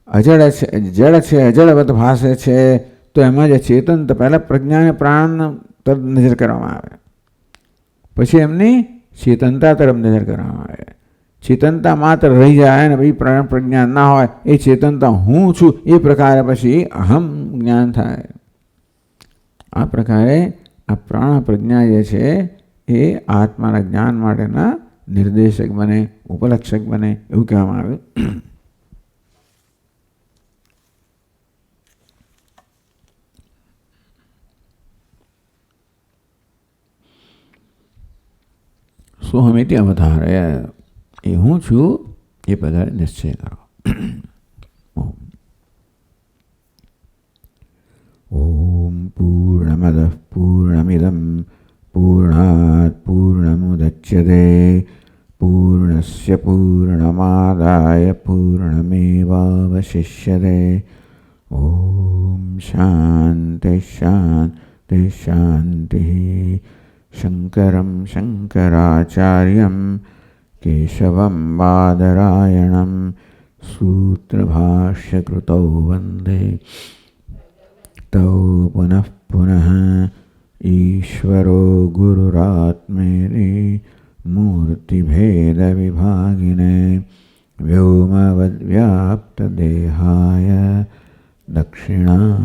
A: અજળ છે, જળ છે, અજળવત ભાષે છે, તો એમાં જે ચેતનતા પહેલાં પ્રજ્ઞાને પ્રાણ તરફ નજર કરવામાં આવે, પછી એમની ચેતનતા તરફ નજર કરવામાં આવે. ચેતનતા માત્ર રહી જાય ને ભાઈ પ્રાણ પ્રજ્ઞા ના હોય, એ ચેતનતા હું છું એ પ્રકારે પછી અહમ જ્ઞાન થાય. આ પ્રકારે આ પ્રાણ પ્રજ્ઞા જે છે એ આત્માના જ્ઞાન માટેના નિર્દેશક બને, ઉપલક્ષક બને, એવું કહેવામાં આવે. સોહમિતિ અવધારે, એ હું છું એ પ્રકારે નિશ્ચય કરો. ઓમ પૂર્ણમદ પૂર્ણમિદમ પૂર્ણાત પૂર્ણમુદચ્યતે પૂર્ણસ્ય પૂર્ણમાદાય પૂર્ણમેવાવશિષ્યતે. ઓમ શાંતિ શાંતિ શાંતિ. શંકરં શંકરાચાર્યં કેશવં બાદરાયણં સૂત્રભાષ્યકૃતૌ વંદે તૌ પુનઃ પુનઃ ઈશ્વરો ગુરુરાત્મેતિ મૂર્તિભેદવિભાગિને व्योमवद्व्याप्तदेहाय दक्षिणामूर्तये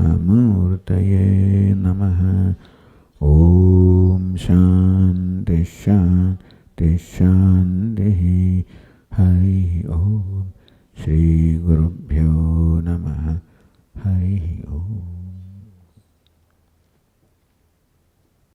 A: नमः। ॐ शान्ति शान्ति शान्तिः। हरिः ॐ। श्रीगुरुभ्यो नमः। हरिः ॐ।